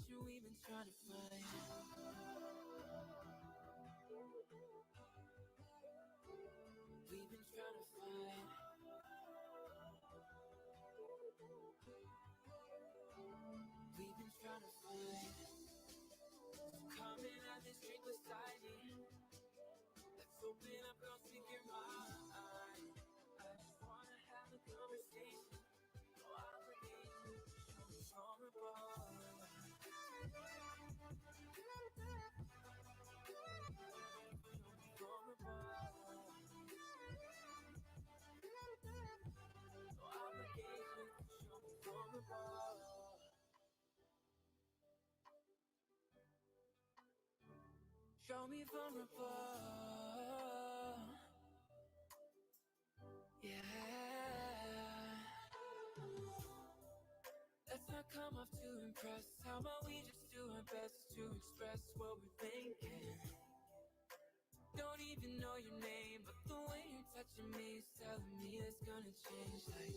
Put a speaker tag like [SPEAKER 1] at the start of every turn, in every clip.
[SPEAKER 1] future we've been trying to find. We've been trying to find. We've been trying to find. Come and have this drink beside me. Let's open up, don't speak your mind. I just wanna have a conversation. No obligation. Show me vulnerable. Show me vulnerable. Yeah. Let's not come off to impress. How about we just do our best to express what we're thinking? Don't even know your name, but the way you're touching me is telling me it's gonna change. Like,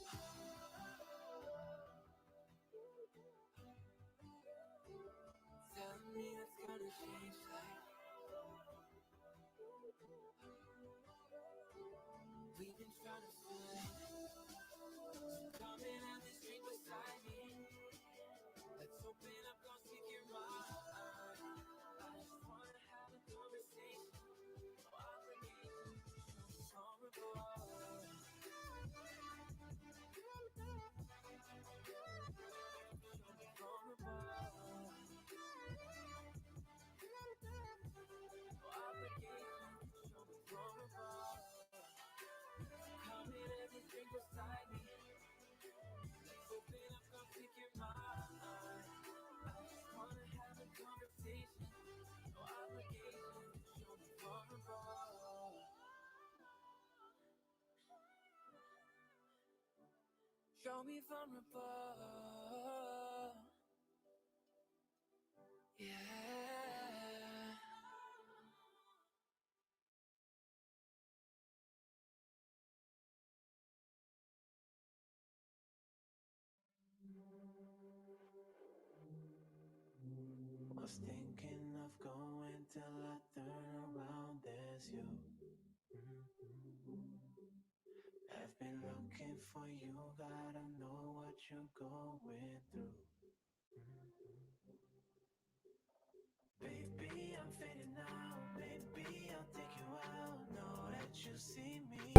[SPEAKER 1] telling me it's gonna change. Like, we've been trying to find. Come and have this drink beside me. Let's open up, don't speak your mind. I just wanna have a conversation. No obligation. Vulnerable. Show me vulnerable. Yeah.
[SPEAKER 2] Was thinking of going till I turn around, there's you. I've been looking for you, gotta know what you're going through. Baby, I'm fading out, baby, I'll take you out, know that you see me.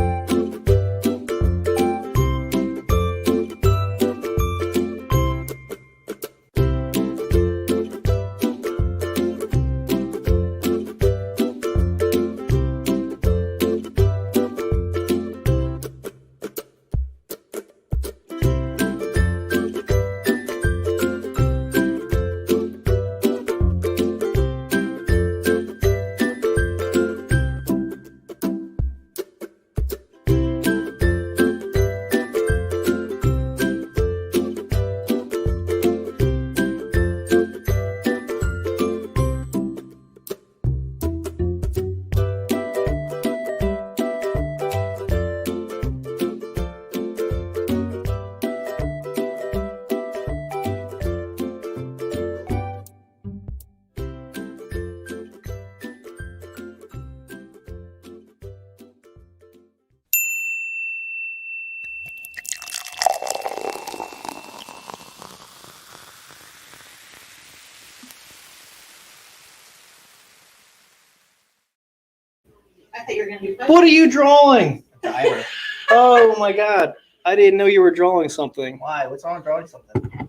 [SPEAKER 3] What are you drawing?
[SPEAKER 4] Diver.
[SPEAKER 3] Oh my god. I didn't know you were drawing something.
[SPEAKER 4] Why? What's wrong with drawing something?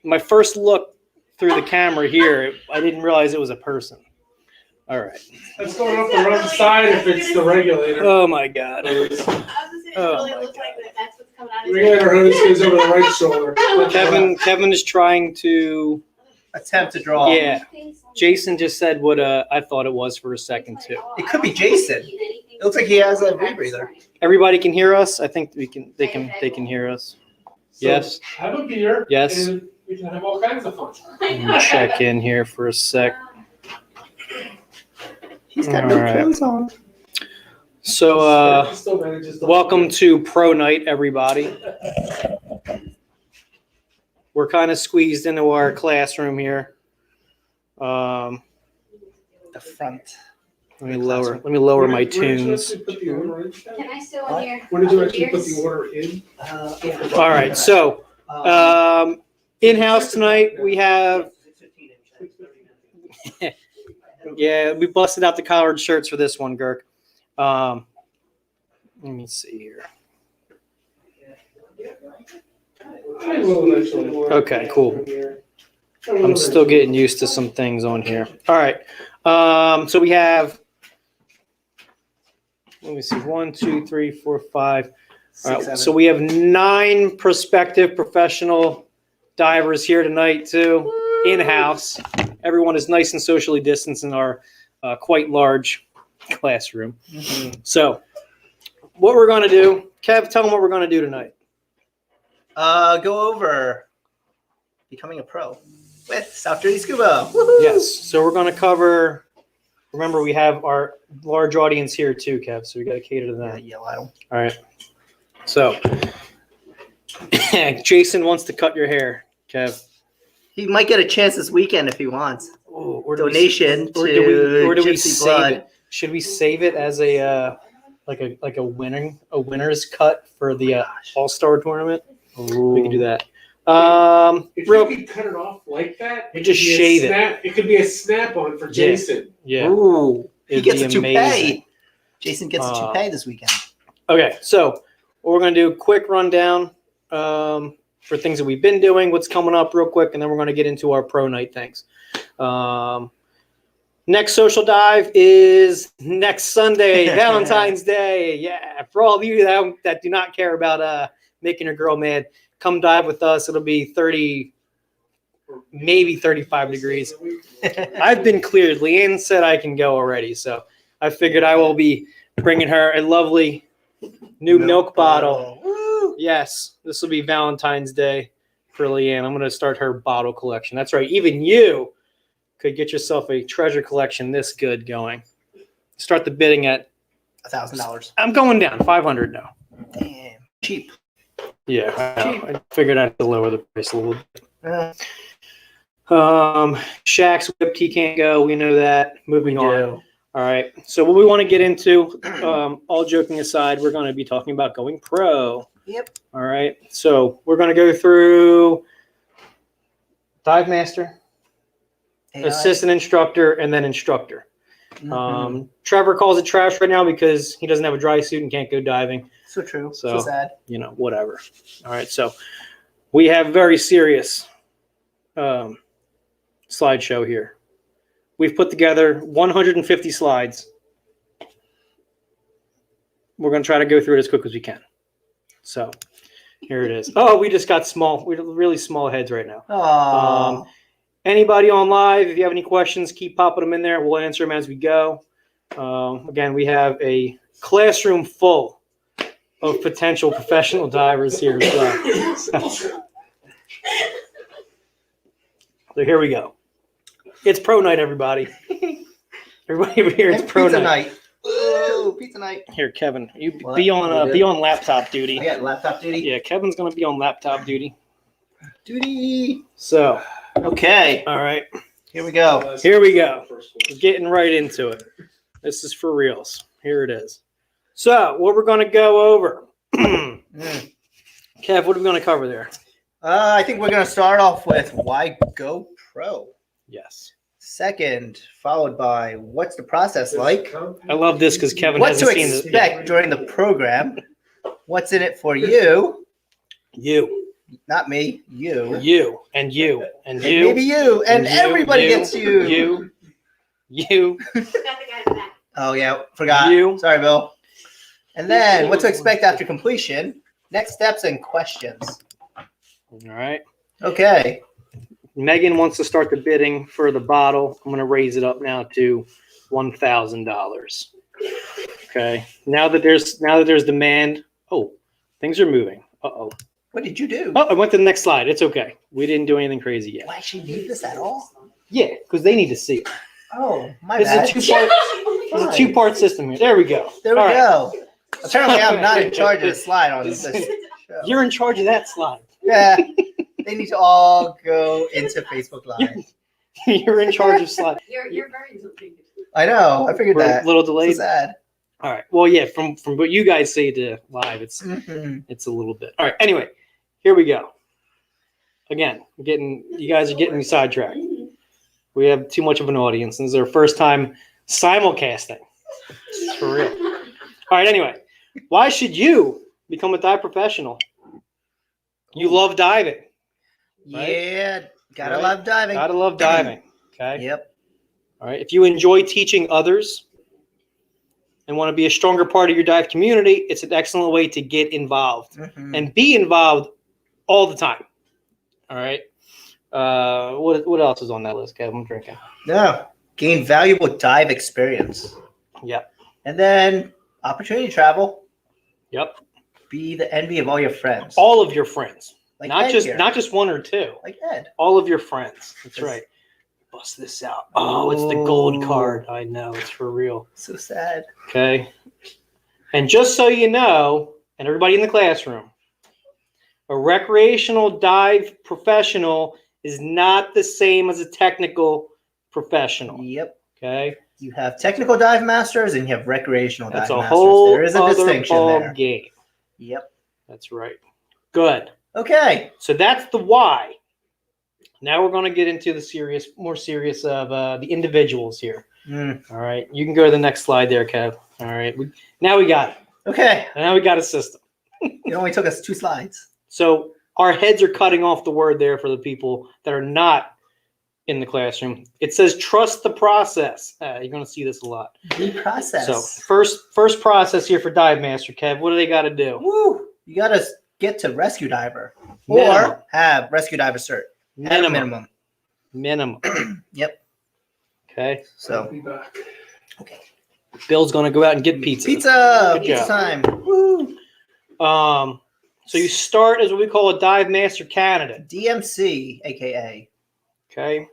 [SPEAKER 3] My first look through the camera here, I didn't realize it was a person. All right.
[SPEAKER 5] That's going up the wrong side if it's the regulator.
[SPEAKER 3] Oh my god.
[SPEAKER 5] We
[SPEAKER 3] Oh
[SPEAKER 5] got our hoses over the right shoulder.
[SPEAKER 3] Kevin is trying to
[SPEAKER 4] Attempt to draw.
[SPEAKER 3] Yeah. Jason just said what I thought it was for a second too.
[SPEAKER 4] It could be Jason. It looks like he has a rebreather.
[SPEAKER 3] Everybody can hear us? I think they can hear us.
[SPEAKER 5] So
[SPEAKER 3] Yes.
[SPEAKER 5] have a beer.
[SPEAKER 3] Yes.
[SPEAKER 5] And we can have all kinds of fun.
[SPEAKER 3] Let me check in here for a sec.
[SPEAKER 4] He's got
[SPEAKER 3] All
[SPEAKER 4] no
[SPEAKER 3] right.
[SPEAKER 4] clothes on.
[SPEAKER 3] So
[SPEAKER 5] He still manages to-
[SPEAKER 3] welcome to Pro Night, everybody. We're kind of squeezed into our classroom here. Um,
[SPEAKER 4] The front.
[SPEAKER 3] let me lower my tunes.
[SPEAKER 5] Can
[SPEAKER 6] I still in here?
[SPEAKER 5] When did you actually put the order in?
[SPEAKER 3] All right, so in-house tonight we have. Yeah, we busted out the collared shirts for this one, Girk. Let me see here. Okay, cool. I'm still getting used to some things on here. All right. So we have, let me see, 1, 2, 3, 4, 5. All right, so we have 9 prospective professional divers here tonight too, in-house. Everyone is nice and socially distanced in our quite large classroom.
[SPEAKER 4] Mm-hmm.
[SPEAKER 3] So what we're going to do, Kev, tell them what we're going to do tonight.
[SPEAKER 4] Go over becoming a pro with South Jersey Scuba. Woo-hoo!
[SPEAKER 3] Yes. So we're going to cover, remember we have our large audience here too, Kev, so we got to cater to them.
[SPEAKER 4] Yell at them.
[SPEAKER 3] All right. So Jason wants to cut your hair, Kev.
[SPEAKER 4] He might get a chance this weekend if he wants.
[SPEAKER 3] Ooh, or
[SPEAKER 4] Donation
[SPEAKER 3] or do we
[SPEAKER 4] Gypsy
[SPEAKER 3] save
[SPEAKER 4] Blood.
[SPEAKER 3] it? Should we save it as a winner's cut for the All-Star tournament? We can do that.
[SPEAKER 5] If
[SPEAKER 3] Real,
[SPEAKER 5] you could cut it off like that,
[SPEAKER 3] You just shave it.
[SPEAKER 5] It could be a snap-on for Jason.
[SPEAKER 3] yeah.
[SPEAKER 4] Ooh, he
[SPEAKER 3] It'd
[SPEAKER 4] gets
[SPEAKER 3] be
[SPEAKER 4] a toupee.
[SPEAKER 3] amazing.
[SPEAKER 4] Jason gets a toupee this weekend.
[SPEAKER 3] Okay, so what we're going to do, a quick rundown for things that we've been doing, what's coming up real quick, and then we're going to get into our pro night things. Next social dive is next Sunday, Valentine's Day. Yeah, for all of you that do not care about making a girl mad, come dive with us. It'll be 30, maybe 35 degrees. I've been cleared. Leanne said I can go already, so I figured I will be bringing her a lovely new milk bottle.
[SPEAKER 4] Woo!
[SPEAKER 3] Yes, this will be Valentine's Day for Leanne. I'm going to start her bottle collection. That's right. Even you could get yourself a treasure collection this good going. Start the bidding at
[SPEAKER 4] $1,000.
[SPEAKER 3] I'm going down 500 now.
[SPEAKER 4] Damn, cheap.
[SPEAKER 3] Yeah, I figured I'd have to lower the price a little bit.
[SPEAKER 4] Uh,
[SPEAKER 3] Shaq's whipped, he can't go. We know that. Moving on.
[SPEAKER 4] do.
[SPEAKER 3] All right. So what we want to get into, all joking aside, we're going to be talking about going pro.
[SPEAKER 4] Yep.
[SPEAKER 3] All right. So we're going to go through dive master, assistant instructor, and then instructor.
[SPEAKER 4] Mhm.
[SPEAKER 3] Trevor calls it trash right now because he doesn't have a dry suit and can't go diving.
[SPEAKER 4] So true.
[SPEAKER 3] So
[SPEAKER 4] So sad.
[SPEAKER 3] Whatever. All right. So we have very serious slideshow here. We've put together 150 slides. We're going to try to go through it as quick as we can. So here it is. Oh, we just got small. We're really small heads right now.
[SPEAKER 4] Aww.
[SPEAKER 3] Anybody on live, if you have any questions, keep popping them in there. We'll answer them as we go. Again, we have a classroom full of potential professional divers here as well. So here we go. It's pro night, everybody. Everybody over here, it's
[SPEAKER 4] And
[SPEAKER 3] pro
[SPEAKER 4] pizza
[SPEAKER 3] night.
[SPEAKER 4] night. Woo, pizza night.
[SPEAKER 3] Here, Kevin, you
[SPEAKER 4] What?
[SPEAKER 3] be on laptop duty.
[SPEAKER 4] I got laptop duty.
[SPEAKER 3] Yeah, Kevin's gonna be on laptop duty.
[SPEAKER 4] Duty.
[SPEAKER 3] So,
[SPEAKER 4] Okay,
[SPEAKER 3] all right,
[SPEAKER 4] here we go.
[SPEAKER 3] here we go. Getting right into it. This is for reals. Here it is. So, what we're gonna go over.
[SPEAKER 4] Mm.
[SPEAKER 3] Kev, what are we gonna cover there?
[SPEAKER 4] I think we're gonna start off with why go pro.
[SPEAKER 3] Yes.
[SPEAKER 4] Second, followed by what's the process like?
[SPEAKER 3] I love this because Kevin
[SPEAKER 4] What to
[SPEAKER 3] hasn't seen this.
[SPEAKER 4] expect during the program? What's in it for you?
[SPEAKER 3] You,
[SPEAKER 4] Not me, you.
[SPEAKER 3] you, and you, and
[SPEAKER 4] And
[SPEAKER 3] you.
[SPEAKER 4] maybe you, and
[SPEAKER 3] you,
[SPEAKER 4] everybody
[SPEAKER 3] you,
[SPEAKER 4] gets you.
[SPEAKER 3] You.
[SPEAKER 6] Got the guy in the back.
[SPEAKER 4] Oh yeah, forgot.
[SPEAKER 3] You.
[SPEAKER 4] Sorry, Bill. And then what to expect after completion? Next steps and questions.
[SPEAKER 3] All right.
[SPEAKER 4] Okay.
[SPEAKER 3] Megan wants to start the bidding for the bottle. I'm going to raise it up now to $1,000. Okay. Now that there's demand. Oh, things are moving. Uh-oh.
[SPEAKER 4] What did you do?
[SPEAKER 3] Oh, I went to the next slide. It's okay. We didn't do anything crazy yet.
[SPEAKER 4] Do I actually need this at all?
[SPEAKER 3] Yeah, because they need to see it.
[SPEAKER 4] Oh, my
[SPEAKER 3] This
[SPEAKER 4] bad.
[SPEAKER 3] is a two-part system here. There we go.
[SPEAKER 4] There we
[SPEAKER 3] All right.
[SPEAKER 4] go. Apparently, I'm not in charge of the slide on this show.
[SPEAKER 3] You're in charge of that slide.
[SPEAKER 4] Yeah. They need to all go into Facebook Live.
[SPEAKER 3] You're in charge of slide.
[SPEAKER 6] You're very something.
[SPEAKER 4] I know. I figured
[SPEAKER 3] We're
[SPEAKER 4] that.
[SPEAKER 3] a little
[SPEAKER 4] So
[SPEAKER 3] delayed.
[SPEAKER 4] sad.
[SPEAKER 3] All right. Well, yeah. From what you guys say to live, it's a little bit. All right. Anyway, here we go. Again, you guys are getting me sidetracked. We have too much of an audience. This is our first time simulcasting. It's for real. All right. Anyway, why should you become a dive professional? You love diving. Right?
[SPEAKER 4] Yeah. Gotta
[SPEAKER 3] Right?
[SPEAKER 4] love diving.
[SPEAKER 3] Gotta love diving. Okay.
[SPEAKER 4] Yep.
[SPEAKER 3] All right. If you enjoy teaching others and want to be a stronger part of your dive community, it's an excellent way to get involved and be involved all the time. All right. What else is on that list, Kevin? I'm drinking.
[SPEAKER 4] No. Gain valuable dive experience.
[SPEAKER 3] Yep.
[SPEAKER 4] And then opportunity travel.
[SPEAKER 3] Yep.
[SPEAKER 4] Be the envy of all your friends.
[SPEAKER 3] All of your friends.
[SPEAKER 4] Like
[SPEAKER 3] not
[SPEAKER 4] Ed
[SPEAKER 3] just
[SPEAKER 4] here.
[SPEAKER 3] not just one or two.
[SPEAKER 4] Like Ed.
[SPEAKER 3] All of your friends. That's
[SPEAKER 4] Yes.
[SPEAKER 3] right. Bust this out. Oh, it's the gold card. I know. It's for real.
[SPEAKER 4] So sad.
[SPEAKER 3] Okay. And just so you know, and everybody in the classroom, a recreational dive professional is not the same as a technical professional.
[SPEAKER 4] Yep.
[SPEAKER 3] Okay.
[SPEAKER 4] You have technical dive masters and you have recreational
[SPEAKER 3] That's
[SPEAKER 4] dive
[SPEAKER 3] a
[SPEAKER 4] masters.
[SPEAKER 3] whole
[SPEAKER 4] There is a
[SPEAKER 3] other
[SPEAKER 4] distinction
[SPEAKER 3] ball
[SPEAKER 4] there.
[SPEAKER 3] game.
[SPEAKER 4] Yep.
[SPEAKER 3] That's right. Good.
[SPEAKER 4] Okay.
[SPEAKER 3] So that's the why. Now we're going to get into the more serious of the individuals here. All right. You can go to the next slide there, Kev. All right. Now we got it.
[SPEAKER 4] Okay.
[SPEAKER 3] Now we got a system.
[SPEAKER 4] It only took us 2 slides.
[SPEAKER 3] So our heads are cutting off the word there for the people that are not in the classroom. It says trust the process. You're going to see this a lot.
[SPEAKER 4] The process.
[SPEAKER 3] So first process here for Dive Master, Kev. What do they got to do?
[SPEAKER 4] Woo! You got to get to rescue diver
[SPEAKER 3] Minimum.
[SPEAKER 4] or have rescue diver cert. At a minimum.
[SPEAKER 3] Minimum.
[SPEAKER 4] Yep.
[SPEAKER 3] Okay.
[SPEAKER 4] So,
[SPEAKER 5] Be back.
[SPEAKER 4] okay.
[SPEAKER 3] Bill's going to go out and get pizza.
[SPEAKER 4] Pizza!
[SPEAKER 3] Good
[SPEAKER 4] Pizza
[SPEAKER 3] job.
[SPEAKER 4] time. Woo!
[SPEAKER 3] So you start as what we call a Dive Master candidate.
[SPEAKER 4] DMC, aka.
[SPEAKER 3] Okay.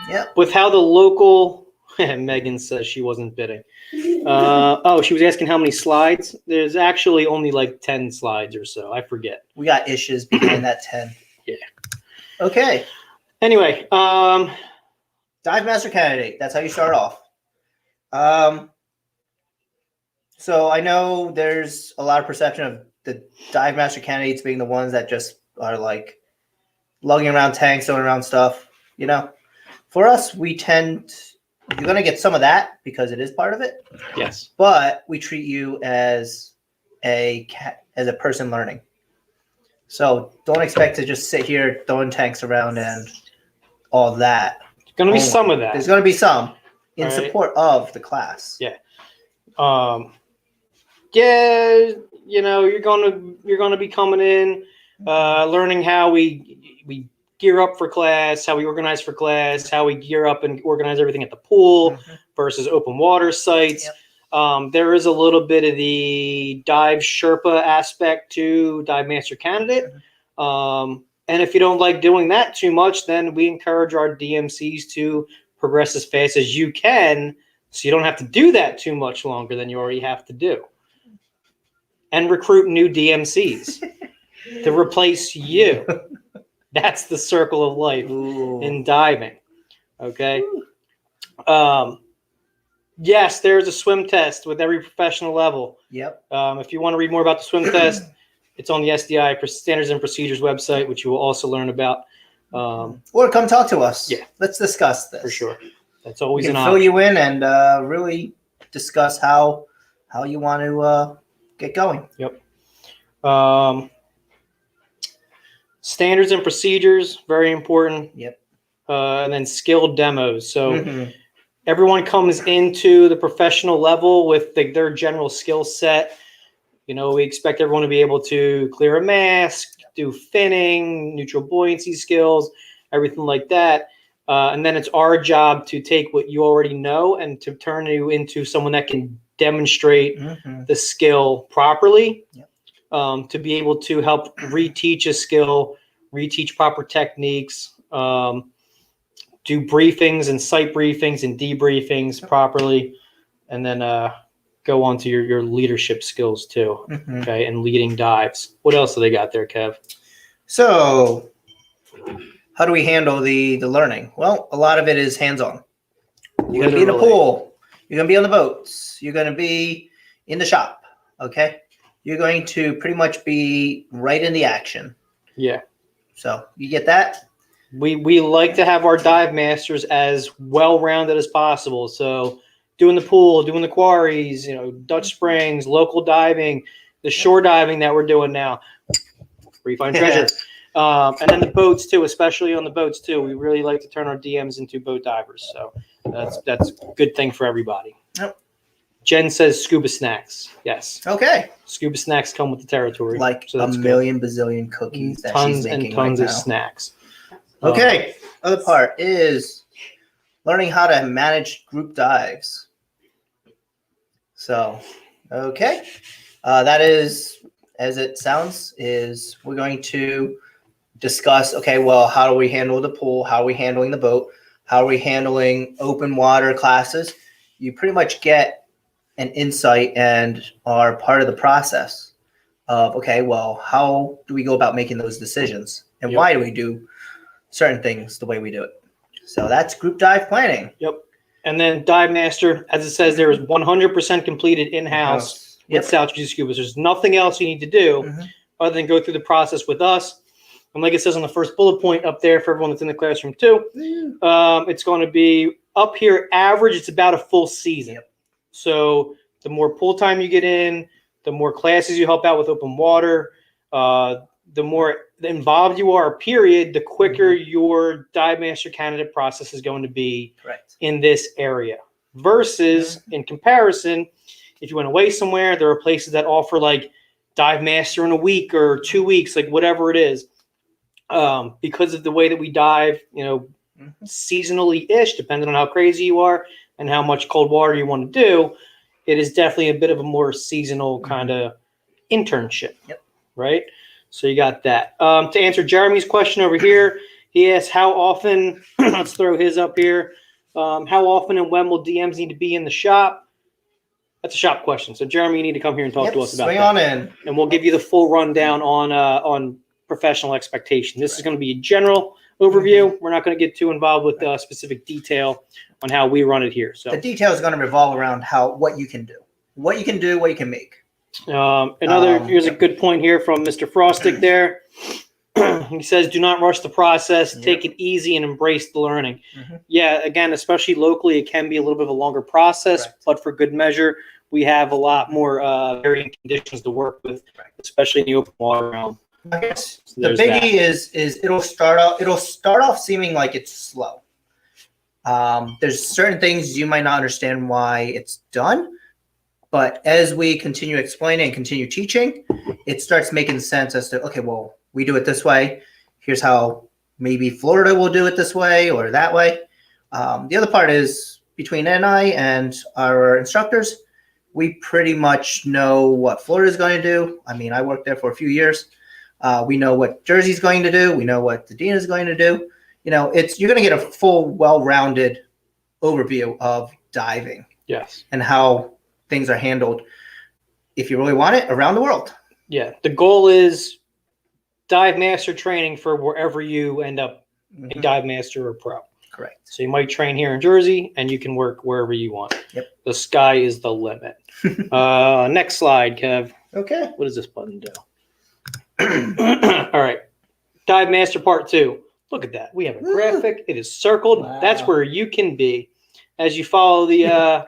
[SPEAKER 4] Yep.
[SPEAKER 3] With how the local Megan says she wasn't bidding. She was asking how many slides. There's actually only like 10 slides or so. I forget.
[SPEAKER 4] We got issues behind that 10.
[SPEAKER 3] Yeah.
[SPEAKER 4] Okay.
[SPEAKER 3] Anyway,
[SPEAKER 4] Dive Master candidate. That's how you start off. So I know there's a lot of perception of the Dive Master candidates being the ones that just are like lugging around tanks, throwing around stuff. You know, for us, you're going to get some of that because it is part of it.
[SPEAKER 3] yes.
[SPEAKER 4] But we treat you as a person learning. So don't expect to just sit here throwing tanks around and all that.
[SPEAKER 3] There's going to be
[SPEAKER 4] Only.
[SPEAKER 3] some of that.
[SPEAKER 4] There's going to be some in
[SPEAKER 3] All right.
[SPEAKER 4] support of the class.
[SPEAKER 3] Yeah. Yeah, you know, you're gonna be coming in, learning how we gear up for class, how we organize for class, how we gear up and organize everything at the pool versus open water sites.
[SPEAKER 4] Yep.
[SPEAKER 3] There is a little bit of the dive Sherpa aspect to Dive Master Candidate. And if you don't like doing that too much, then we encourage our DMCs to progress as fast as you can, so you don't have to do that too much longer than you already have to do. And recruit new DMCs to replace you. That's the circle of life in diving. Okay. Yes, there's a swim test with every professional level.
[SPEAKER 4] Yep.
[SPEAKER 3] If you want to read more about the swim test, it's on the SDI Standards and Procedures website, which you will also learn about.
[SPEAKER 4] Or come talk to us.
[SPEAKER 3] Yeah.
[SPEAKER 4] Let's discuss this.
[SPEAKER 3] For sure. That's always
[SPEAKER 4] We
[SPEAKER 3] an
[SPEAKER 4] can fill
[SPEAKER 3] option.
[SPEAKER 4] you in and really discuss how you want to get going.
[SPEAKER 3] Yep. Standards and procedures, very important.
[SPEAKER 4] Yep.
[SPEAKER 3] And then skilled demos. So
[SPEAKER 4] Mhm.
[SPEAKER 3] everyone comes into the professional level with their general skill set. You know, we expect everyone to be able to clear a mask, do finning, neutral buoyancy skills, everything like that. And then it's our job to take what you already know and to turn you into someone that can demonstrate the skill properly.
[SPEAKER 4] Yep.
[SPEAKER 3] To be able to help reteach a skill, reteach proper techniques, do briefings and site briefings and debriefings properly, and then go on to your leadership skills too. Okay, and leading dives. What else do they got there, Kev?
[SPEAKER 4] So, how do we handle the learning? Well, a lot of it is hands-on. You're going to be in the
[SPEAKER 3] Literally.
[SPEAKER 4] pool. You're going to be on the boats. You're going to be in the shop. Okay. You're going to pretty much be right in the action.
[SPEAKER 3] Yeah.
[SPEAKER 4] So you get that?
[SPEAKER 3] We like to have our dive masters as well-rounded as possible. So doing the pool, doing the quarries, Dutch Springs, local diving, the shore diving that we're doing now, where you find treasure. And then the boats too, especially on the boats too. We really like to turn our DMs into boat divers. So that's a good thing for everybody.
[SPEAKER 4] Yep.
[SPEAKER 3] Jen says scuba snacks. Yes.
[SPEAKER 4] Okay.
[SPEAKER 3] Scuba snacks come with the territory.
[SPEAKER 4] Like
[SPEAKER 3] so
[SPEAKER 4] a
[SPEAKER 3] that's
[SPEAKER 4] million bazillion cookies
[SPEAKER 3] good.
[SPEAKER 4] that
[SPEAKER 3] Tons
[SPEAKER 4] she's making
[SPEAKER 3] and tons
[SPEAKER 4] right
[SPEAKER 3] of
[SPEAKER 4] now.
[SPEAKER 3] snacks.
[SPEAKER 4] Okay. Other part is learning how to manage group dives. So, okay. That is, as it sounds, is we're going to discuss, okay, well, how do we handle the pool? How are we handling the boat? How are we handling open water classes? You pretty much get an insight and are part of the process of, okay, well, how do we go about making those decisions? And why do we do certain things the way we do it? So that's group dive planning.
[SPEAKER 3] Yep. And then Dive Master, as it says, there is 100% completed in-house with South Jersey Scuba. There's nothing else you need to do other than go through the process with us. And like it says on the first bullet point up there for everyone that's in the classroom too, it's going to be up here average. It's about a full season.
[SPEAKER 4] Yep.
[SPEAKER 3] So the more pool time you get in, the more classes you help out with open water, the more involved you are, period, the quicker your Dive Master candidate process is going to be in this area. Versus, in comparison, if you went away somewhere, there are places that offer like Dive Master in a week or 2 weeks, like whatever it is. Because of the way that we dive, seasonally-ish, depending on how crazy you are and how much cold water you want to do, it is definitely a bit of a more seasonal kind of internship, right? So you got that. To answer Jeremy's question over here, he asked how often, let's throw his up here, how often and when will DMs need to be in the shop? That's a shop question. So Jeremy, you need to come here and talk to us about
[SPEAKER 4] swing
[SPEAKER 3] that.
[SPEAKER 4] on in.
[SPEAKER 3] And we'll give you the full rundown on professional expectation. This is going to be a general overview. We're not going to get too involved with specific detail on how we run it here. So
[SPEAKER 4] the detail is going to revolve around what you can do, what you can make.
[SPEAKER 3] Here's a good point here from Mr. Frostick there. He says, do not rush the process. Take it easy and embrace the learning. Yeah, again, especially locally, it can be a little bit of a longer process, but for good measure, we have a lot more varying conditions to work with, especially in the open water realm.
[SPEAKER 4] I guess the biggie is it'll start off seeming like it's slow. There's certain things you might not understand why it's done, but as we continue explaining and continue teaching, it starts making sense as to, okay, well, we do it this way. Here's how maybe Florida will do it this way or that way. The other part is between NI and our instructors, we pretty much know what Florida is going to do. I mean, I worked there for a few years. We know what Jersey's going to do. We know what the Dean is going to do. You're going to get a full, well-rounded overview of diving.
[SPEAKER 3] Yes.
[SPEAKER 4] And how things are handled, if you really want it, around the world.
[SPEAKER 3] Yeah. The goal is Dive Master training for wherever you end up a Dive Master or pro.
[SPEAKER 4] Correct.
[SPEAKER 3] So you might train here in Jersey and you can work wherever you want.
[SPEAKER 4] Yep.
[SPEAKER 3] The sky is the limit. Next slide, Kev.
[SPEAKER 4] Okay.
[SPEAKER 3] What does this button do? All right. Dive Master Part 2. Look at that. We have a graphic. It is circled.
[SPEAKER 4] Wow.
[SPEAKER 3] That's where you can be. As you follow the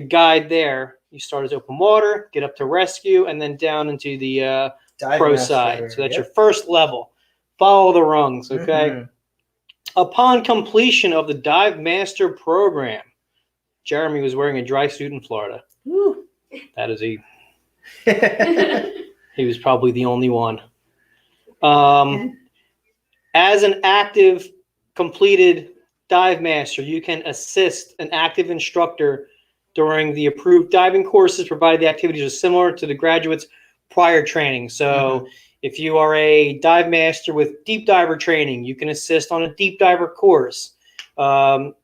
[SPEAKER 3] guide there, you start as open water, get up to rescue, and then down into the pro side. So that's your first level. Follow the rungs, okay? Upon completion of the Dive Master program, Jeremy was wearing a dry suit in Florida. That is he was probably the only one. As an active, completed Dive Master, you can assist an active instructor during the approved diving courses, provided the activities are similar to the graduate's prior training. So if you are a Dive Master with deep diver training, you can assist on a deep diver course,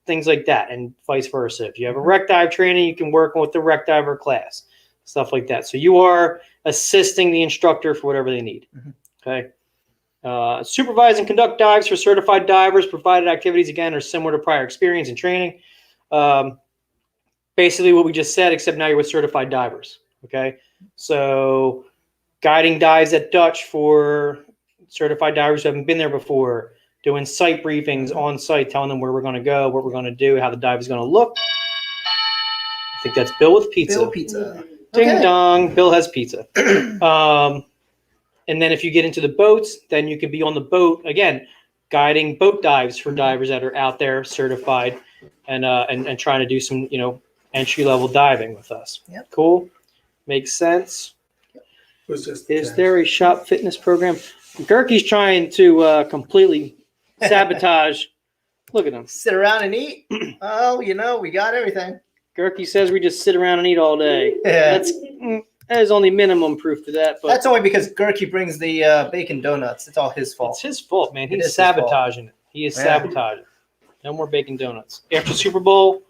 [SPEAKER 3] things like that, and vice versa. If you have a wreck dive training, you can work with the wreck diver class, stuff like that. So you are assisting the instructor for whatever they need. Okay. Supervise and conduct dives for certified divers, provided activities, again, are similar to prior experience and training. Basically what we just said, except now you're with certified divers, okay? So guiding dives at Dutch for certified divers who haven't been there before, doing site briefings on site, telling them where we're going to go, what we're going to do, how the dive is going to look. I think that's Bill with pizza.
[SPEAKER 4] Bill Pizza.
[SPEAKER 3] Ding
[SPEAKER 4] Okay.
[SPEAKER 3] dong, Bill has pizza. And then if you get into the boats, then you can be on the boat, again, guiding boat dives for divers that are out there certified and trying to do some, entry-level diving with us.
[SPEAKER 4] Yep.
[SPEAKER 3] Cool? Makes sense. Is there a shop fitness program? Gerke's trying to completely sabotage. Look at him.
[SPEAKER 4] Sit around and eat? Oh, we got everything.
[SPEAKER 3] Gerke says we just sit around and eat all day.
[SPEAKER 4] Yeah.
[SPEAKER 3] That is only minimum proof to that. But
[SPEAKER 4] That's only because Gerke brings the bacon donuts. It's all his fault.
[SPEAKER 3] it's his fault, man.
[SPEAKER 4] It
[SPEAKER 3] He's
[SPEAKER 4] is his fault.
[SPEAKER 3] sabotaging it. He is
[SPEAKER 4] Yeah.
[SPEAKER 3] sabotaging. No more bacon donuts. After Super Bowl,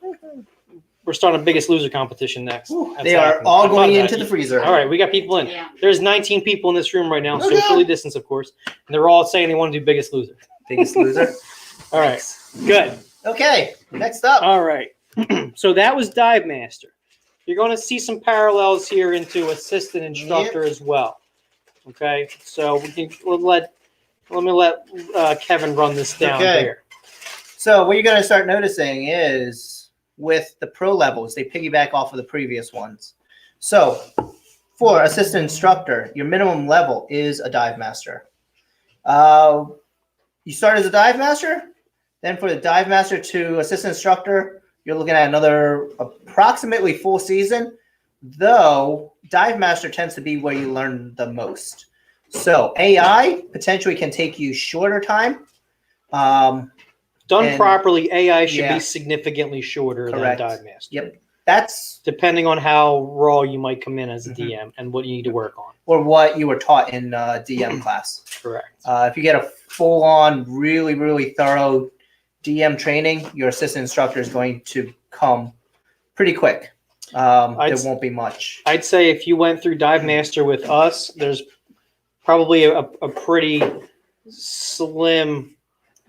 [SPEAKER 3] we're starting a Biggest Loser competition next. That's
[SPEAKER 4] They are
[SPEAKER 3] happening.
[SPEAKER 4] all
[SPEAKER 3] How about
[SPEAKER 4] going
[SPEAKER 3] that?
[SPEAKER 4] into the freezer.
[SPEAKER 3] All right, we got people in.
[SPEAKER 6] Yeah.
[SPEAKER 3] There's 19 people in this room right now,
[SPEAKER 4] Okay.
[SPEAKER 3] socially distanced, of course, and they're all saying they want to do Biggest Loser.
[SPEAKER 4] Biggest Loser.
[SPEAKER 3] All right, good.
[SPEAKER 4] Okay, next up.
[SPEAKER 3] All right. So that was Dive Master. You're going to see some parallels here into assistant instructor as well. Okay, so let me let Kevin run this down here.
[SPEAKER 4] So what you're going to start noticing is with the pro levels, they piggyback off of the previous ones. So for assistant instructor, your minimum level is a dive master. You start as a dive master, then for the dive master to assistant instructor, you're looking at another approximately full season, though dive master tends to be where you learn the most. So AI potentially can take you shorter time.
[SPEAKER 3] Done
[SPEAKER 4] and-
[SPEAKER 3] properly, AI should
[SPEAKER 4] Yeah.
[SPEAKER 3] be significantly shorter
[SPEAKER 4] Correct.
[SPEAKER 3] than Dive Master.
[SPEAKER 4] Yep. That's
[SPEAKER 3] Depending on how raw you might come in as a
[SPEAKER 4] Mhm.
[SPEAKER 3] DM and what you need to work on.
[SPEAKER 4] or what you were taught in DM class.
[SPEAKER 3] Correct.
[SPEAKER 4] If you get a full-on, really, really thorough DM training, your assistant instructor is going to come pretty quick. There won't be much.
[SPEAKER 3] I'd say if you went through Dive Master with us, there's probably a pretty slim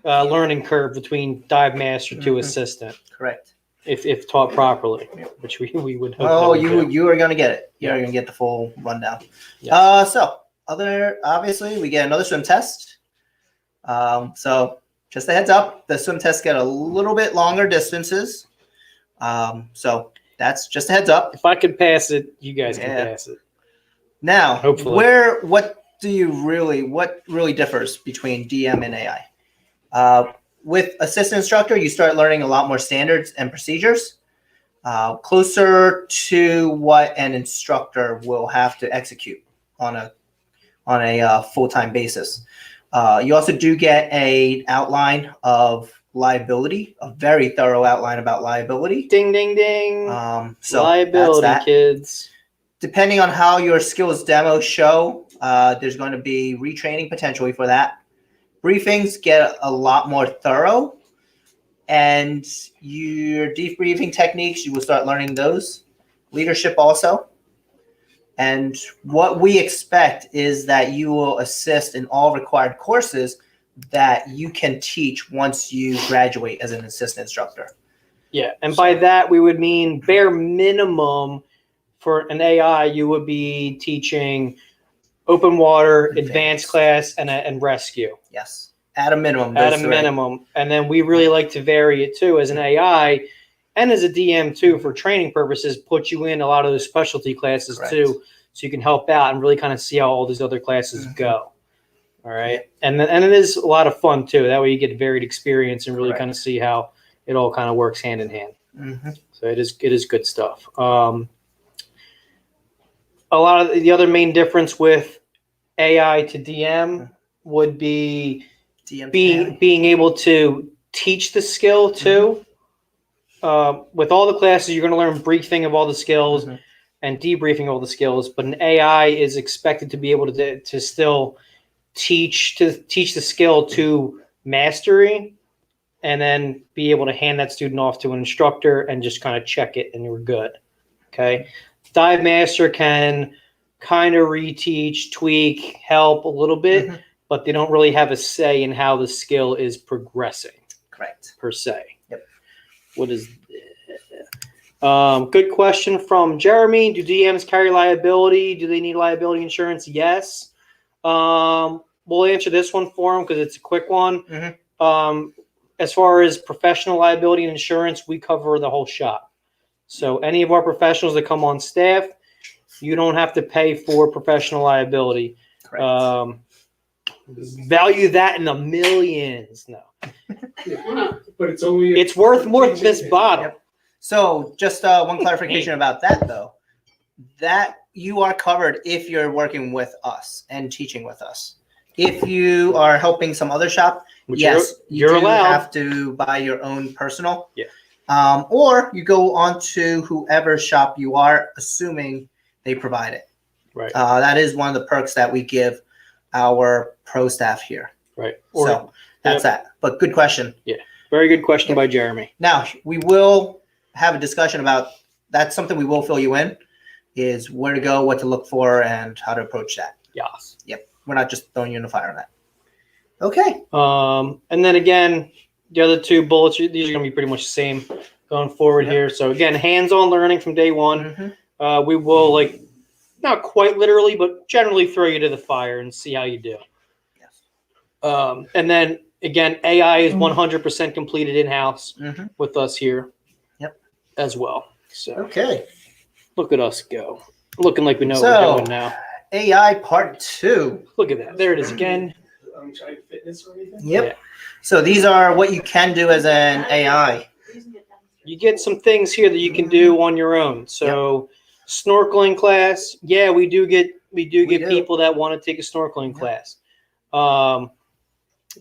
[SPEAKER 3] learning curve between Dive Master to
[SPEAKER 4] Mhm.
[SPEAKER 3] assistant,
[SPEAKER 4] Correct.
[SPEAKER 3] if taught properly, which we would hope.
[SPEAKER 4] Oh,
[SPEAKER 3] that we do.
[SPEAKER 4] you are going to get it. You're going to get the full rundown.
[SPEAKER 3] Yes.
[SPEAKER 4] So obviously we get another swim test. So just a heads up, the swim tests get a little bit longer distances. So that's just a heads up.
[SPEAKER 3] If I could pass it, you guys can
[SPEAKER 4] Yeah.
[SPEAKER 3] pass it.
[SPEAKER 4] Now,
[SPEAKER 3] Hopefully.
[SPEAKER 4] what really differs between DM and AI? With assistant instructor, you start learning a lot more standards and procedures, closer to what an instructor will have to execute on a full-time basis. You also do get a outline of liability, a very thorough outline about liability.
[SPEAKER 3] Ding, ding, ding.
[SPEAKER 4] So
[SPEAKER 3] Liability,
[SPEAKER 4] that's that.
[SPEAKER 3] kids.
[SPEAKER 4] Depending on how your skills demo show, there's going to be retraining potentially for that. Briefings get a lot more thorough, and your debriefing techniques, you will start learning those. Leadership also. And what we expect is that you will assist in all required courses that you can teach once you graduate as an assistant instructor.
[SPEAKER 3] Yeah, and by that we would mean bare minimum for an AI, you would be teaching open water, advanced class, and rescue.
[SPEAKER 4] Yes, at a minimum.
[SPEAKER 3] At
[SPEAKER 4] those
[SPEAKER 3] a
[SPEAKER 4] three.
[SPEAKER 3] minimum. And then we really like to vary it too as an AI and as a DM too for training purposes, put you in a lot of those specialty classes
[SPEAKER 4] Correct.
[SPEAKER 3] too, so you can help out and really kind of see how all these other classes
[SPEAKER 4] Mhm.
[SPEAKER 3] go. All right. And it is a lot of fun too. That way you get varied experience and really
[SPEAKER 4] Correct.
[SPEAKER 3] kind of see how it all kind of works hand in hand.
[SPEAKER 4] Mhm.
[SPEAKER 3] So it is good stuff. A lot of the other main difference with AI to DM would be
[SPEAKER 4] DM
[SPEAKER 3] being able to teach the skill too. With all the classes, you're going to learn briefing of all the skills
[SPEAKER 4] Mhm.
[SPEAKER 3] and debriefing all the skills, but an AI is expected to be able to still teach the skill to mastery, and then be able to hand that student off to an instructor and just kind of check it, and you're good. Okay, Dive Master can kind of reteach, tweak, help a little bit,
[SPEAKER 4] Mhm.
[SPEAKER 3] but they don't really have a say in how the skill is progressing
[SPEAKER 4] Correct.
[SPEAKER 3] per se.
[SPEAKER 4] Yep.
[SPEAKER 3] What is good question from Jeremy. Do DMs carry liability? Do they need liability insurance? Yes. We'll answer this one for them because it's a quick one.
[SPEAKER 4] Mhm.
[SPEAKER 3] As far as professional liability and insurance, we cover the whole shop. So any of our professionals that come on staff, you don't have to pay for professional liability.
[SPEAKER 4] Correct.
[SPEAKER 3] Value that in the millions. No,
[SPEAKER 5] But it's only.
[SPEAKER 3] it's worth more than this bottle.
[SPEAKER 4] Yep. So just one clarification about that, though. That you are covered if you're working with us and teaching with us. If you are helping some other shop,
[SPEAKER 3] Which
[SPEAKER 4] yes,
[SPEAKER 3] you're
[SPEAKER 4] you do
[SPEAKER 3] allowed.
[SPEAKER 4] have to buy your own personal.
[SPEAKER 3] Yeah.
[SPEAKER 4] Or you go on to whoever shop you are, assuming they provide it.
[SPEAKER 3] Right.
[SPEAKER 4] That is one of the perks that we give our pro staff here.
[SPEAKER 3] Right.
[SPEAKER 4] So that's that. But good question.
[SPEAKER 3] Very good question by Jeremy.
[SPEAKER 4] Now, we will have a discussion about that's something we will fill you in, is where to go, what to look for, and how to approach that.
[SPEAKER 3] Yes.
[SPEAKER 4] Yep. We're not just throwing you in the fire on that. Okay.
[SPEAKER 3] And then again, the other two bullets, these are going to be pretty much the same going forward
[SPEAKER 4] Yep.
[SPEAKER 3] here. So again, hands-on learning from day one.
[SPEAKER 4] Mhm.
[SPEAKER 3] We will not quite literally, but generally throw you to the fire and see how you do.
[SPEAKER 4] Yes.
[SPEAKER 3] And then again, AI is 100% completed in-house
[SPEAKER 4] Mhm.
[SPEAKER 3] with us here.
[SPEAKER 4] Yep.
[SPEAKER 3] As well. So
[SPEAKER 4] Okay.
[SPEAKER 3] look at us go. Looking like we know what
[SPEAKER 4] So-
[SPEAKER 3] we're doing now.
[SPEAKER 4] AI part 2.
[SPEAKER 3] Look at that. There it is again.
[SPEAKER 5] Trying fitness or anything?
[SPEAKER 4] Yep.
[SPEAKER 3] Yeah.
[SPEAKER 4] So these are what you can do as an AI.
[SPEAKER 3] You get some things here that you can do on your own. So snorkeling class, yeah, we do get
[SPEAKER 4] do.
[SPEAKER 3] people that want to take a snorkeling
[SPEAKER 4] Yep.
[SPEAKER 3] class.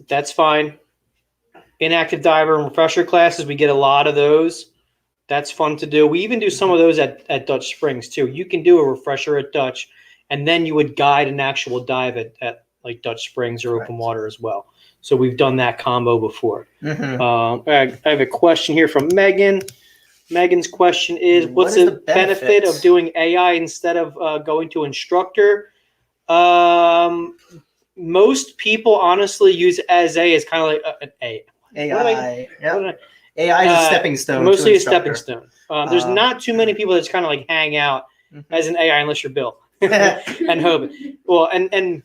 [SPEAKER 3] That's fine. Inactive diver and refresher classes, we get a lot of those. That's fun to do. We even do some of those at Dutch Springs too. You can do a refresher at Dutch, and then you would guide an actual dive at like Dutch Springs or
[SPEAKER 4] Correct.
[SPEAKER 3] open water as well. So we've done that combo before.
[SPEAKER 4] Mhm.
[SPEAKER 3] I have a question here from Megan. Megan's question is,
[SPEAKER 4] What
[SPEAKER 3] what's
[SPEAKER 4] is
[SPEAKER 3] the
[SPEAKER 4] the
[SPEAKER 3] benefit
[SPEAKER 4] benefits?
[SPEAKER 3] of doing AI instead of going to instructor? Most people honestly use as as kind of like an A.
[SPEAKER 4] AI.
[SPEAKER 3] What
[SPEAKER 4] Yep.
[SPEAKER 3] did
[SPEAKER 4] AI is a
[SPEAKER 3] Uh,
[SPEAKER 4] stepping stone.
[SPEAKER 3] Mostly
[SPEAKER 4] to
[SPEAKER 3] a stepping
[SPEAKER 4] instructor.
[SPEAKER 3] stone. There's not too many people that kind of like hang out
[SPEAKER 4] Mhm.
[SPEAKER 3] as an AI unless you're Bill and hope. Well, and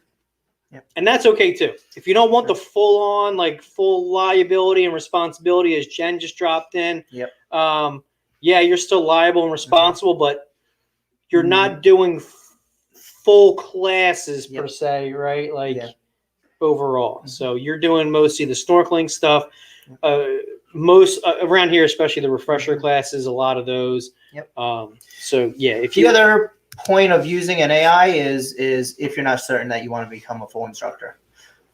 [SPEAKER 4] Yep.
[SPEAKER 3] and that's okay too. If you don't want the full on full liability and responsibility, as Jen just dropped in,
[SPEAKER 4] Yep.
[SPEAKER 3] yeah, you're still liable and responsible, but you're
[SPEAKER 4] Mm-hmm.
[SPEAKER 3] not doing full classes per
[SPEAKER 4] Yep.
[SPEAKER 3] se, right?
[SPEAKER 4] Yeah.
[SPEAKER 3] Overall.
[SPEAKER 4] Mhm.
[SPEAKER 3] So you're doing mostly the snorkeling stuff.
[SPEAKER 4] Yep.
[SPEAKER 3] Most around here, especially the refresher classes, a lot of those.
[SPEAKER 4] Yep.
[SPEAKER 3] So yeah, if
[SPEAKER 4] The
[SPEAKER 3] you
[SPEAKER 4] other point of using an AI is if you're not certain that you want to become a full instructor.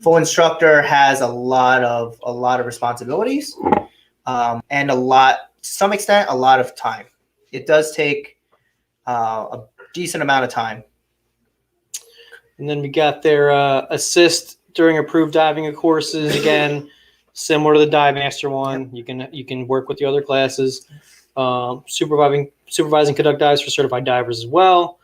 [SPEAKER 4] Full instructor has a lot of responsibilities, and to some extent, a lot of time. It does take a decent amount of time.
[SPEAKER 3] and then we got their assist during approved diving courses again, similar to the Dive Master one.
[SPEAKER 4] Yep.
[SPEAKER 3] You can work with the other classes. Supervising conduct dives for certified divers as well.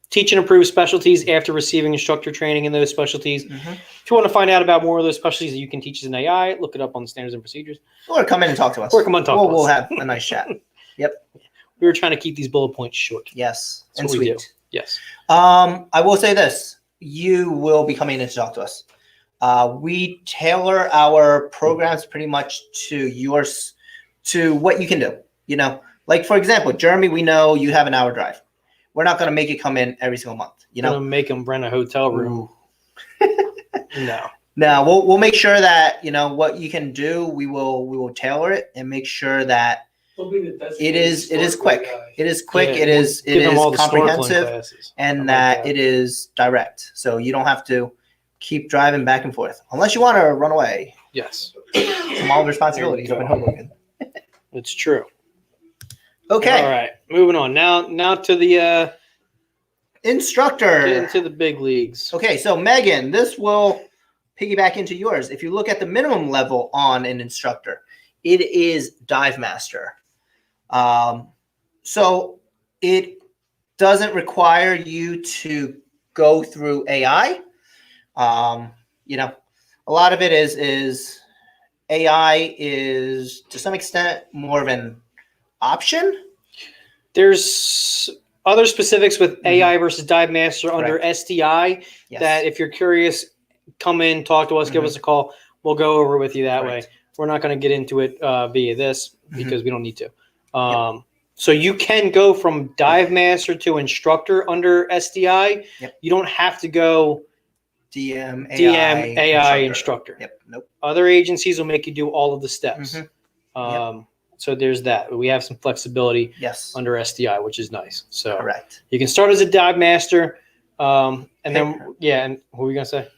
[SPEAKER 3] Teach and improve specialties after receiving instructor training in those specialties.
[SPEAKER 4] Mhm.
[SPEAKER 3] If you want to find out about more of those specialties that you can teach as an AI, look it up on the standards and procedures.
[SPEAKER 4] Or come in and talk to us.
[SPEAKER 3] Or come on, talk to
[SPEAKER 4] We'll
[SPEAKER 3] us.
[SPEAKER 4] have a nice chat.
[SPEAKER 3] We were trying to keep these bullet points short.
[SPEAKER 4] Yes,
[SPEAKER 3] That's
[SPEAKER 4] and
[SPEAKER 3] what we
[SPEAKER 4] sweet.
[SPEAKER 3] do. Yes.
[SPEAKER 4] I will say this: you will be coming in to talk to us. We tailor our programs pretty much to what you can do. You know, like for example, Jeremy, we know you have an hour drive. We're not going to make you come in every single month. You know,
[SPEAKER 3] Gonna make them rent a hotel room. No.
[SPEAKER 4] now we'll make sure that what you can do. We will tailor it and make sure that it is quick. It is quick.
[SPEAKER 3] Yeah,
[SPEAKER 4] it is
[SPEAKER 3] give them all the snorkeling
[SPEAKER 4] comprehensive.
[SPEAKER 3] classes.
[SPEAKER 4] And
[SPEAKER 3] I like
[SPEAKER 4] that it is direct. So you don't have to keep driving back and forth unless you want to run away
[SPEAKER 3] Yes,
[SPEAKER 4] from all the responsibilities
[SPEAKER 3] There
[SPEAKER 4] of
[SPEAKER 3] you
[SPEAKER 4] in Hoboken.
[SPEAKER 3] it's true.
[SPEAKER 4] Okay,
[SPEAKER 3] All right, moving on. Now to the get
[SPEAKER 4] instructor.
[SPEAKER 3] into the big leagues.
[SPEAKER 4] Okay, so Megan, this will piggyback into yours. If you look at the minimum level on an instructor, it is dive master. So it doesn't require you to go through AI. You know, a lot of it is AI is to some extent more of an option.
[SPEAKER 3] There's other specifics with AI versus Dive Master under SDI
[SPEAKER 4] Yes.
[SPEAKER 3] that if you're curious, come in, talk to us, give us a call. We'll go over with you that way. We're not going to get into it via this because we don't need to. So you can go from Dive Master to instructor under SDI. You don't have to go
[SPEAKER 4] DM,
[SPEAKER 3] AI instructor.
[SPEAKER 4] Nope.
[SPEAKER 3] Other agencies will make you do all of the steps. So there's that. We have some flexibility under SDI, which is nice. So
[SPEAKER 4] correct.
[SPEAKER 3] You can start as a dive master, and then and what were we gonna say?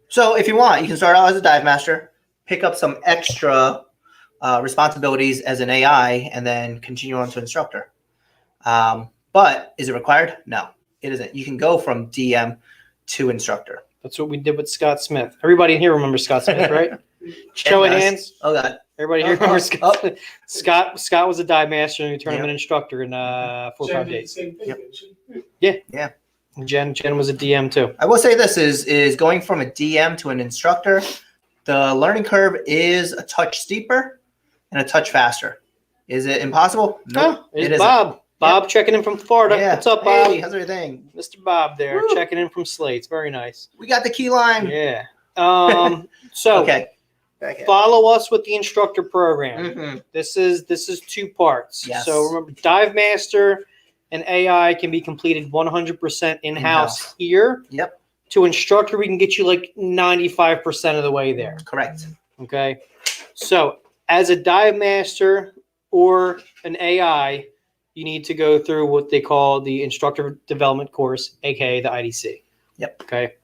[SPEAKER 4] So if you want, you can start out as a dive master, pick up some extra responsibilities as an AI, and then continue on to instructor. But is it required? No, it isn't. You can go from DM to instructor.
[SPEAKER 3] That's what we did with Scott Smith. Everybody in here remembers Scott Smith, right? Show of hands.
[SPEAKER 4] Oh God.
[SPEAKER 3] Everybody here remembers Scott. Scott was a dive master and he turned him an instructor in 4 or 5 days. Yeah. Jen was a DM too.
[SPEAKER 4] I will say this is going from a DM to an instructor, the learning curve is a touch steeper and a touch faster. Is it impossible?
[SPEAKER 3] No, it's Bob. Bob checking in from Florida.
[SPEAKER 4] Yeah.
[SPEAKER 3] What's up, Bob?
[SPEAKER 4] Hey, how's everything?
[SPEAKER 3] Mr. Bob there checking in from Slates. Very nice.
[SPEAKER 4] We got the key lime.
[SPEAKER 3] Yeah. So follow us with the instructor program. This is 2 parts.
[SPEAKER 4] Yes.
[SPEAKER 3] So remember, Dive Master and AI can be completed 100% in-house here.
[SPEAKER 4] Yep.
[SPEAKER 3] To instructor, we can get you like 95% of the way there.
[SPEAKER 4] Correct.
[SPEAKER 3] Okay. So as a dive master or an AI, you need to go through what they call the instructor development course, aka the IDC.
[SPEAKER 4] Yep.
[SPEAKER 3] Okay.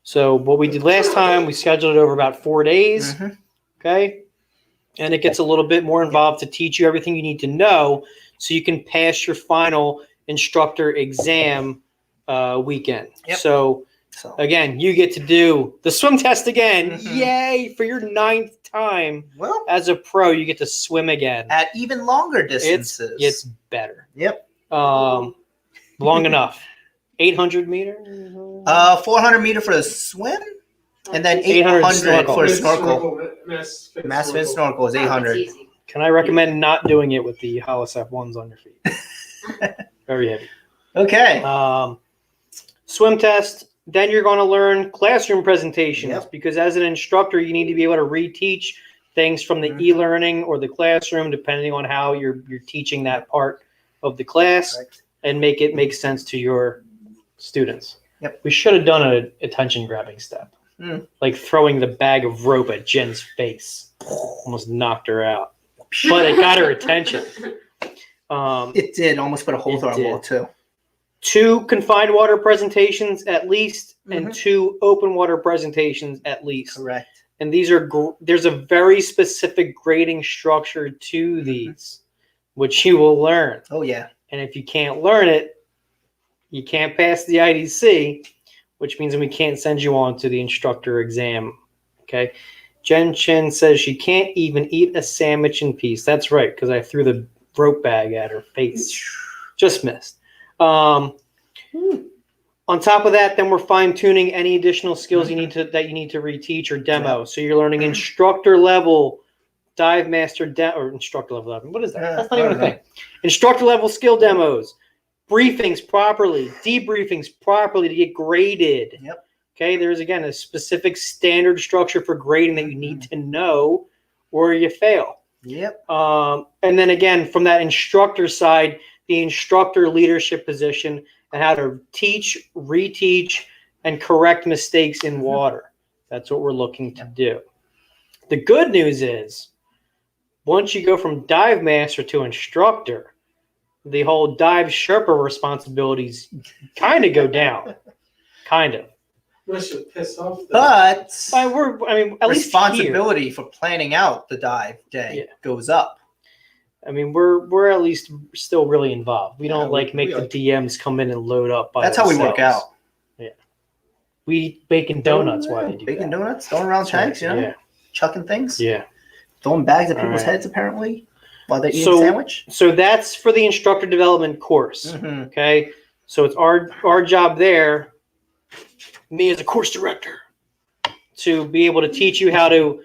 [SPEAKER 3] So what we did last time, we scheduled it over about 4 days. Okay. And it gets a little bit more involved to teach you everything you need to know so you can pass your final instructor exam weekend. So again, you get to do the swim test again. Yay! For your 9th time as a pro, you get to swim again.
[SPEAKER 4] At even longer distances.
[SPEAKER 3] It's better.
[SPEAKER 4] Yep.
[SPEAKER 3] Long enough. 800 meter?
[SPEAKER 4] 400 meter for the swim, and then 800 for a snorkel. Mass fin snorkel is 800.
[SPEAKER 3] Can I recommend not doing it with the Hollis F1s on your feet? Very heavy.
[SPEAKER 4] Okay.
[SPEAKER 3] Swim test. Then you're going to learn classroom presentations because as an instructor, you need to be able to reteach things from the e-learning or the classroom, depending on how you're teaching that part of the class, and make it make sense to your students. We should have done an attention grabbing step, like throwing the bag of rope at Jen's face. Almost knocked her out, but it got her attention.
[SPEAKER 4] It did almost put a hole through our wall too.
[SPEAKER 3] 2 confined water presentations at least, and 2 open water presentations at least.
[SPEAKER 4] Correct.
[SPEAKER 3] And these are there's a very specific grading structure to these, which you will learn.
[SPEAKER 4] Oh yeah.
[SPEAKER 3] And if you can't learn it, you can't pass the IDC, which means we can't send you on to the instructor exam. Okay. Jen Chen says she can't even eat a sandwich in peace. That's right, because I threw the rope bag at her face. Just missed. On top of that, then we're fine-tuning any additional skills you need to reteach or demo. So you're learning instructor level dive master or instructor level. What is that? That's not even a thing. Instructor level skill demos, briefings properly, debriefings properly to get graded. Okay, there's again a specific standard structure for grading that you need to know or you fail. And then again, from that instructor side, the instructor leadership position and how to teach, reteach, and correct mistakes in water. That's what we're looking to do. The good news is, once you go from dive master to instructor, the whole dive Sherpa responsibilities kind of go down. Kind of.
[SPEAKER 5] Unless you're pissed off.
[SPEAKER 4] But
[SPEAKER 3] at least
[SPEAKER 4] responsibility for planning out the dive day goes up.
[SPEAKER 3] I mean, we're at least still really involved. We don't make the DMs come in and load up by
[SPEAKER 4] That's
[SPEAKER 3] themselves.
[SPEAKER 4] how we work out.
[SPEAKER 3] Yeah. We eat bacon donuts while they do
[SPEAKER 4] bacon
[SPEAKER 3] that.
[SPEAKER 4] Donuts, throwing around tanks, chucking things.
[SPEAKER 3] Yeah.
[SPEAKER 4] Throwing bags at people's heads, apparently, while they're eating a sandwich.
[SPEAKER 3] So that's for the instructor development course. Okay. So it's our job there, me as a course director, to be able to teach you how to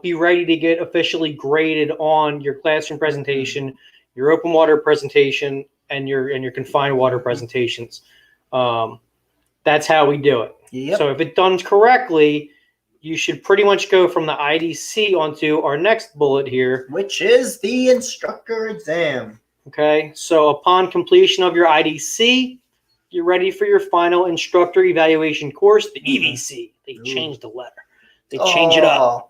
[SPEAKER 3] be ready to get officially graded on your classroom presentation, your open water presentation, and your confined water presentations. That's how we do it.
[SPEAKER 4] Yep.
[SPEAKER 3] So if it's done correctly, you should pretty much go from the IDC onto our next bullet here.
[SPEAKER 4] Which is the instructor exam.
[SPEAKER 3] Okay, so upon completion of your IDC, you're ready for your final instructor evaluation course, the EVC. They changed the letter. They change it up.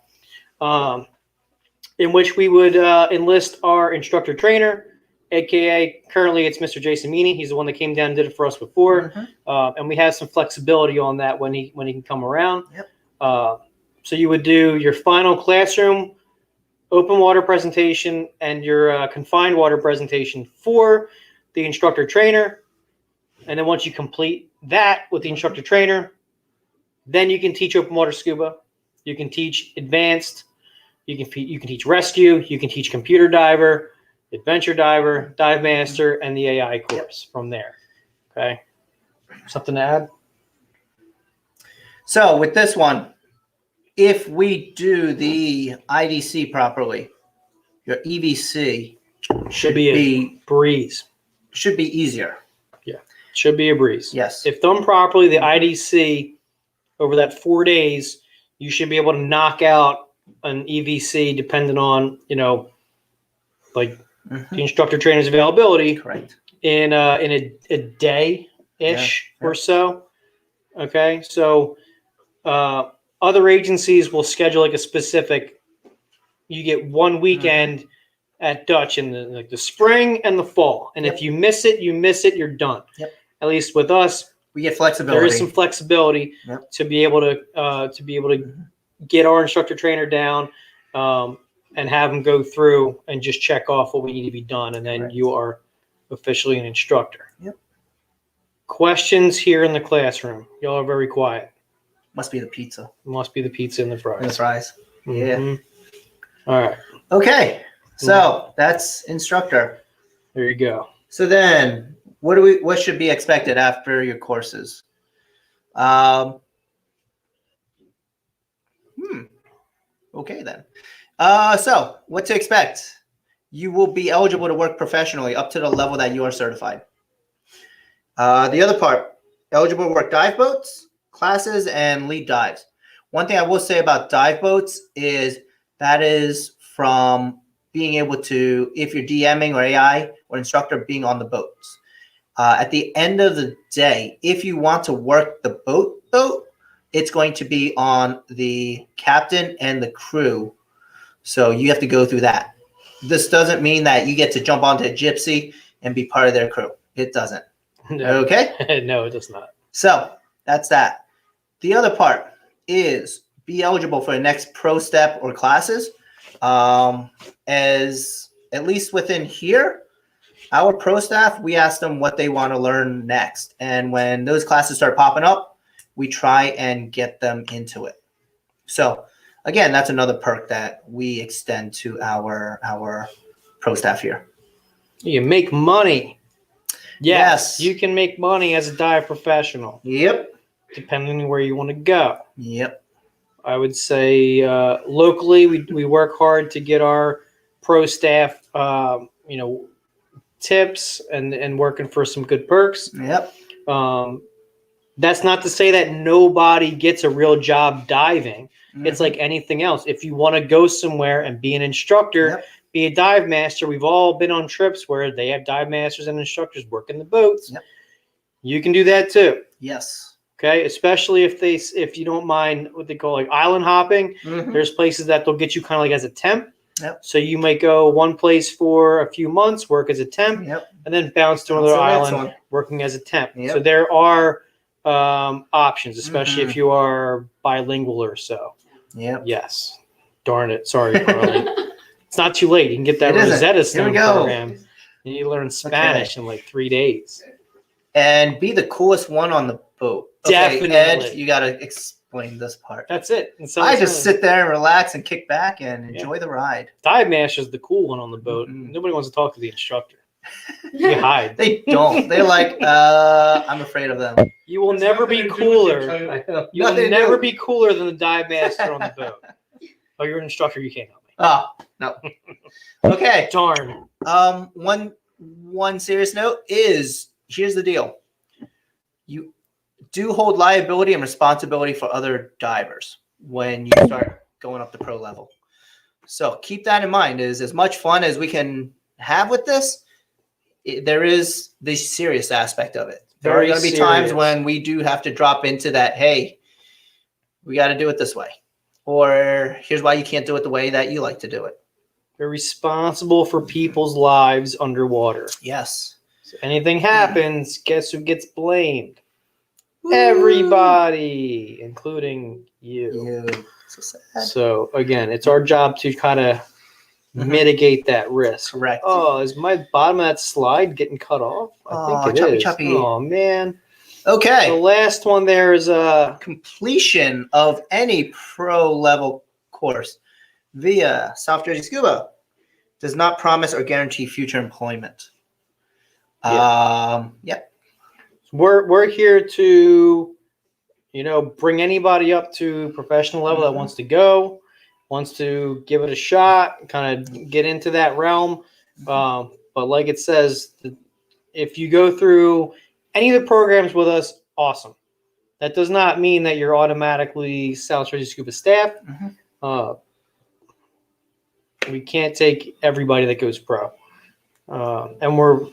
[SPEAKER 3] In which we would enlist our instructor trainer, aka currently it's Mr. Jason Meany. He's the one that came down and did it for us before, and we have some flexibility on that when he can come around.
[SPEAKER 4] Yep.
[SPEAKER 3] So you would do your final classroom open water presentation and your confined water presentation for the instructor trainer, and then once you complete that with the instructor trainer, then you can teach open water scuba. You can teach advanced. You can teach rescue. You can teach computer diver, adventure diver, dive master, and the AI course from there. Okay. Something to add?
[SPEAKER 4] So with this one, if we do the IDC properly, your EVC
[SPEAKER 3] Should be a breeze.
[SPEAKER 4] Should be easier.
[SPEAKER 3] Should be a breeze.
[SPEAKER 4] Yes.
[SPEAKER 3] If done properly, the IDC over that 4 days, you should be able to knock out an EVC depending on, like the instructor trainer's availability
[SPEAKER 4] Correct.
[SPEAKER 3] in a day-ish or so. Okay. So other agencies will schedule like a specific, you get one weekend at Dutch in the spring and the fall. And if you miss it, you're done.
[SPEAKER 4] Yep.
[SPEAKER 3] At least with us,
[SPEAKER 4] We get flexibility.
[SPEAKER 3] there is some flexibility to be able to get our instructor trainer down and have them go through and just check off what we need to be done, and then you are officially an instructor.
[SPEAKER 4] Yep.
[SPEAKER 3] Questions here in the classroom? Y'all are very quiet.
[SPEAKER 4] Must be the pizza
[SPEAKER 3] Must be the pizza and the fries.
[SPEAKER 4] and the fries. Yeah.
[SPEAKER 3] Mhm. All right.
[SPEAKER 4] Okay. So that's instructor.
[SPEAKER 3] There you go.
[SPEAKER 4] So then, what should be expected after your courses? Okay then. So what to expect? You will be eligible to work professionally up to the level that you are certified. The other part, eligible to work dive boats, classes, and lead dives. One thing I will say about dive boats is that is from being able to, if you're DMing or AI or instructor, being on the boats. At the end of the day, if you want to work the boat, it's going to be on the captain and the crew. So you have to go through that. This doesn't mean that you get to jump onto a gypsy and be part of their crew. It doesn't.
[SPEAKER 3] No.
[SPEAKER 4] Okay?
[SPEAKER 3] No, it does not.
[SPEAKER 4] So that's that. The other part is be eligible for the next pro step or classes. As at least within here, our pro staff, we ask them what they want to learn next. And when those classes start popping up, we try and get them into it. So again, that's another perk that we extend to our pro staff here.
[SPEAKER 3] You make money.
[SPEAKER 4] Yes.
[SPEAKER 3] You can make money as a dive professional.
[SPEAKER 4] Yep.
[SPEAKER 3] Depending on where you want to go.
[SPEAKER 4] Yep.
[SPEAKER 3] I would say locally, we work hard to get our pro staff, tips and working for some good perks.
[SPEAKER 4] Yep.
[SPEAKER 3] That's not to say that nobody gets a real job diving.
[SPEAKER 4] Mm-hmm.
[SPEAKER 3] It's like anything else. If you want to go somewhere and be an instructor, be a dive master, we've all been on trips where they have dive masters and instructors working the boats.
[SPEAKER 4] Yep.
[SPEAKER 3] You can do that too.
[SPEAKER 4] Yes.
[SPEAKER 3] Okay, especially if you don't mind what they call like island hopping.
[SPEAKER 4] Mm-hmm.
[SPEAKER 3] There's places that they'll get you kind of like as a temp.
[SPEAKER 4] Yep.
[SPEAKER 3] So you might go one place for a few months, work as a temp, and then bounce to another island working as a temp.
[SPEAKER 4] Yep.
[SPEAKER 3] So there are options, especially if you are bilingual or so.
[SPEAKER 4] Yep.
[SPEAKER 3] Yes. Darn it. Sorry, Carly. It's not too late. You can get that Rosetta Stone program. And you learn Spanish in like 3 days.
[SPEAKER 4] And be the coolest one on the boat.
[SPEAKER 3] Definitely.
[SPEAKER 4] Ed, you got to explain this part.
[SPEAKER 3] That's it.
[SPEAKER 4] I just sit there and relax and kick back and enjoy the ride.
[SPEAKER 3] Dive master is the cool one on the boat.
[SPEAKER 4] Mm-hmm.
[SPEAKER 3] Nobody wants to talk to the instructor. You hide.
[SPEAKER 4] They don't. They're like, I'm afraid of them.
[SPEAKER 3] You will
[SPEAKER 5] That's
[SPEAKER 3] never
[SPEAKER 5] not
[SPEAKER 3] be
[SPEAKER 5] gonna do with your
[SPEAKER 3] cooler.
[SPEAKER 5] title.
[SPEAKER 3] You will
[SPEAKER 4] Nothing to
[SPEAKER 3] never
[SPEAKER 4] do.
[SPEAKER 3] be cooler than the dive master on the boat. Oh, you're an instructor. You can't help me.
[SPEAKER 4] Oh, no. Okay.
[SPEAKER 3] Darn.
[SPEAKER 4] One serious note is, here's the deal. You do hold liability and responsibility for other divers when you start going up the pro level. So keep that in mind. Is as much fun as we can have with this, there is the serious aspect of it. There are
[SPEAKER 3] Very
[SPEAKER 4] going to be times
[SPEAKER 3] serious.
[SPEAKER 4] when we do have to drop into that, hey, we got to do it this way. Or here's why you can't do it the way that you like to do it.
[SPEAKER 3] They're responsible for people's lives underwater.
[SPEAKER 4] Yes.
[SPEAKER 3] So anything happens, guess who gets blamed?
[SPEAKER 4] Woo.
[SPEAKER 3] Everybody, including you.
[SPEAKER 4] You. So sad.
[SPEAKER 3] So again, it's our job to kind of mitigate that risk.
[SPEAKER 4] Correct.
[SPEAKER 3] Oh, is my bottom of that slide getting cut off? I think it
[SPEAKER 4] choppy,
[SPEAKER 3] is.
[SPEAKER 4] choppy.
[SPEAKER 3] Oh man.
[SPEAKER 4] Okay.
[SPEAKER 3] The last one there is
[SPEAKER 4] Completion of any pro level course via South Jersey Scuba does not promise or guarantee future employment. Yep.
[SPEAKER 3] we're here to, bring anybody up to professional level that wants to go, wants to give it a shot, kind of get into that realm. But like it says, if you go through any of the programs with us, awesome. That does not mean that you're automatically South Jersey Scuba staff. We can't take everybody that goes pro, and we're a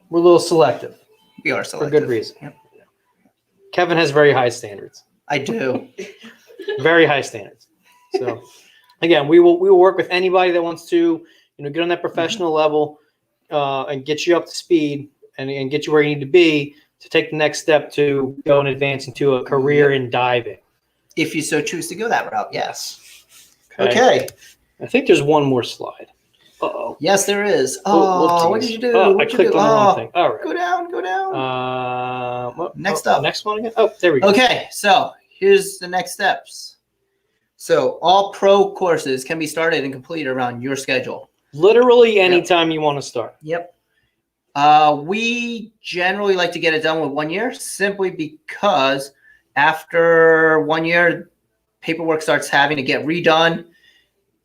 [SPEAKER 3] little selective
[SPEAKER 4] We are
[SPEAKER 3] for
[SPEAKER 4] selective.
[SPEAKER 3] good reason.
[SPEAKER 4] Yep.
[SPEAKER 3] Kevin has very high standards.
[SPEAKER 4] I do.
[SPEAKER 3] Very high standards. So again, we will work with anybody that wants to, get on that professional level and get you up to speed and get you where you need to be to take the next step to go and advance into a career in diving.
[SPEAKER 4] If you so choose to go that route, yes.
[SPEAKER 3] Okay.
[SPEAKER 4] Okay.
[SPEAKER 3] I think there's one more slide. Uh-oh.
[SPEAKER 4] Yes, there is.
[SPEAKER 3] Oh,
[SPEAKER 4] Oh, what did you do?
[SPEAKER 3] Oh, I
[SPEAKER 4] What'd you
[SPEAKER 3] clicked
[SPEAKER 4] do?
[SPEAKER 3] on the wrong
[SPEAKER 4] Oh,
[SPEAKER 3] thing. All right.
[SPEAKER 4] go down. Next up.
[SPEAKER 3] Next one again. Oh, there we go.
[SPEAKER 4] Okay, so here's the next steps. So all pro courses can be started and completed around your schedule.
[SPEAKER 3] Literally anytime you want to start.
[SPEAKER 4] Yep. We generally like to get it done with 1 year, simply because after 1 year, paperwork starts having to get redone.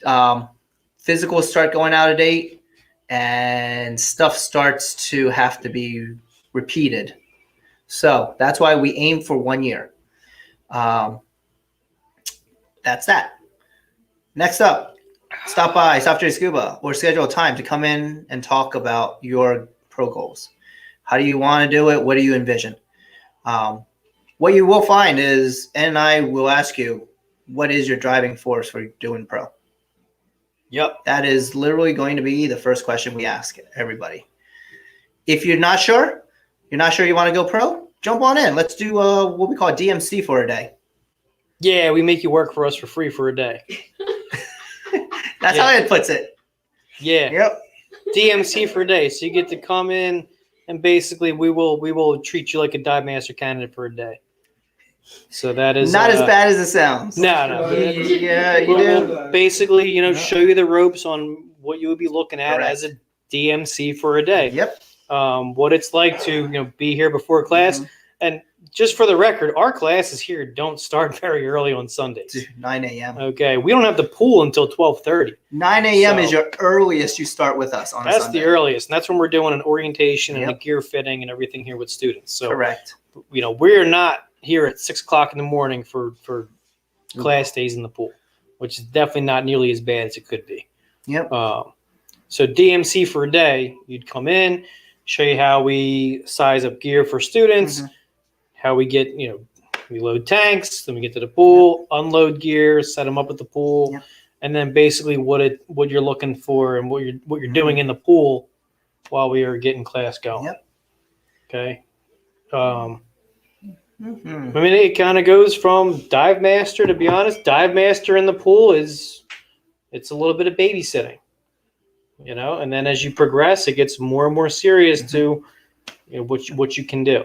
[SPEAKER 4] Physicals start going out of date, and stuff starts to have to be repeated. So that's why we aim for 1 year. That's that. Next up, stop by South Jersey Scuba or schedule a time to come in and talk about your pro goals. How do you want to do it? What do you envision? What you will find is, and I will ask you, what is your driving force for doing pro?
[SPEAKER 3] Yep.
[SPEAKER 4] That is literally going to be the first question we ask everybody. If you're not sure you want to go pro, jump on in. Let's do what we call DMC for a day.
[SPEAKER 3] Yeah, we make you work for us for free for a day.
[SPEAKER 4] That's how it puts it.
[SPEAKER 3] Yeah.
[SPEAKER 4] Yep.
[SPEAKER 3] DMC for a day. So you get to come in and basically we will treat you like a dive master candidate for a day. So that is
[SPEAKER 4] Not as bad as it sounds.
[SPEAKER 3] No.
[SPEAKER 4] Yeah, you
[SPEAKER 3] We'll
[SPEAKER 4] do.
[SPEAKER 3] basically, show you the ropes on what you would be looking at
[SPEAKER 4] Correct.
[SPEAKER 3] as a DMC for a day.
[SPEAKER 4] Yep.
[SPEAKER 3] What it's like to be here before class.
[SPEAKER 4] Mhm.
[SPEAKER 3] And just for the record, our classes here don't start very early on Sundays.
[SPEAKER 4] 9 a.m.
[SPEAKER 3] Okay, we don't have the pool until 12:30.
[SPEAKER 4] 9 a.m. is
[SPEAKER 3] So-
[SPEAKER 4] your earliest you start with us on a
[SPEAKER 3] That's
[SPEAKER 4] Sunday.
[SPEAKER 3] the earliest, and that's when we're doing an orientation and a
[SPEAKER 4] Yep.
[SPEAKER 3] gear fitting and everything here with students. So,
[SPEAKER 4] Correct.
[SPEAKER 3] we're not here at 6:00 in the morning for class days in the pool, which is definitely not nearly as bad as it could be.
[SPEAKER 4] Yep.
[SPEAKER 3] So DMC for a day, you'd come in, show you how we size up gear for students,
[SPEAKER 4] Mhm.
[SPEAKER 3] how we get, we load tanks, then we get to the pool, unload gear, set them up at the pool,
[SPEAKER 4] Yep.
[SPEAKER 3] and then basically what you're looking for and what you're doing in the pool while we are getting class going.
[SPEAKER 4] Yep.
[SPEAKER 3] Okay.
[SPEAKER 4] Mhm.
[SPEAKER 3] I mean, it kind of goes from dive master, to be honest. Dive master in the pool it's a little bit of babysitting, and then as you progress, it gets more and more serious to what you can do,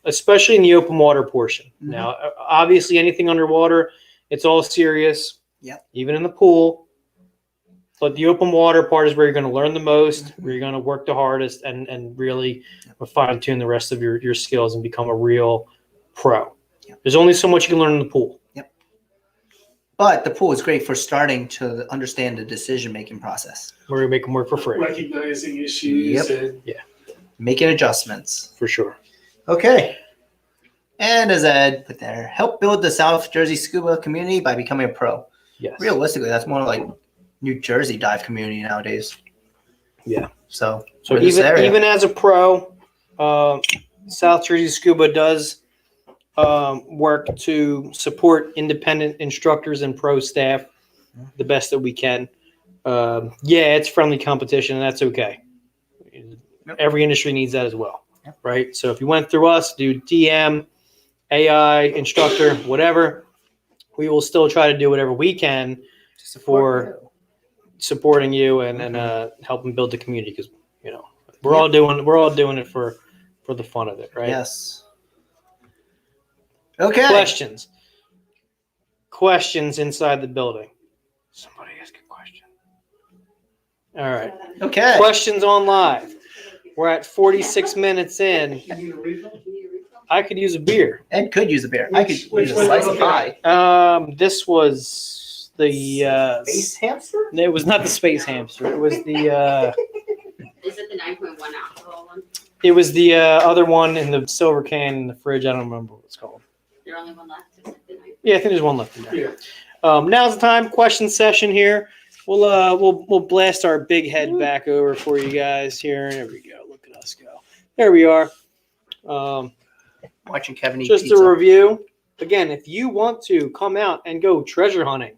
[SPEAKER 3] especially in the open water portion.
[SPEAKER 4] Mhm.
[SPEAKER 3] Now, obviously, anything underwater, it's all serious.
[SPEAKER 4] Yep.
[SPEAKER 3] Even in the pool. But the open water part is where you're going to learn the most, where you're going to work the hardest, and really fine tune the rest of your skills and become a real pro.
[SPEAKER 4] Yep.
[SPEAKER 3] There's only so much you can learn in the pool.
[SPEAKER 4] Yep. But the pool is great for starting to understand the decision-making process.
[SPEAKER 3] Where you make them work for free.
[SPEAKER 5] Recognizing issues.
[SPEAKER 4] Yep.
[SPEAKER 5] And
[SPEAKER 4] Making adjustments.
[SPEAKER 3] For sure.
[SPEAKER 4] Okay. And as Ed put there, help build the South Jersey Scuba community by becoming a pro.
[SPEAKER 3] Yes.
[SPEAKER 4] Realistically, that's more like New Jersey dive community nowadays.
[SPEAKER 3] Yeah.
[SPEAKER 4] So
[SPEAKER 3] even as a pro, South Jersey Scuba does work to support independent instructors and pro staff the best that we can. It's friendly competition, and that's okay.
[SPEAKER 4] Yep.
[SPEAKER 3] Every industry needs that as well,
[SPEAKER 4] Yep.
[SPEAKER 3] right? So if you went through us, do DM, AI, instructor, whatever, we will still try to do whatever we can for supporting you and helping build the community, because we're all doing it for the fun of it, right?
[SPEAKER 4] Yes. Okay.
[SPEAKER 3] Questions inside the building. Somebody ask a question. All right.
[SPEAKER 4] Okay.
[SPEAKER 3] Questions on live. We're at 46 minutes in.
[SPEAKER 5] you need a refill?
[SPEAKER 3] I could use a beer.
[SPEAKER 4] Ed could use a beer. I could
[SPEAKER 5] Which
[SPEAKER 4] use a
[SPEAKER 5] one
[SPEAKER 4] slice
[SPEAKER 5] you
[SPEAKER 4] of
[SPEAKER 5] looking
[SPEAKER 4] pie.
[SPEAKER 3] This was the
[SPEAKER 4] Space hamster?
[SPEAKER 3] it was not the space hamster. It was the
[SPEAKER 6] Is it the 9.1 alcohol one?
[SPEAKER 3] it was the other one in the silver can in the fridge. I don't remember what it's called.
[SPEAKER 6] There's only one left. Is it the 9?
[SPEAKER 3] Yeah, I think there's one left in there.
[SPEAKER 5] Yeah.
[SPEAKER 3] Now's the time. Question session here. We'll blast our big head back over for you guys here. There we go. Look at us go. There we are.
[SPEAKER 4] Watching Kevin eat
[SPEAKER 3] Just
[SPEAKER 4] pizza.
[SPEAKER 3] a review. Again, if you want to come out and go treasure hunting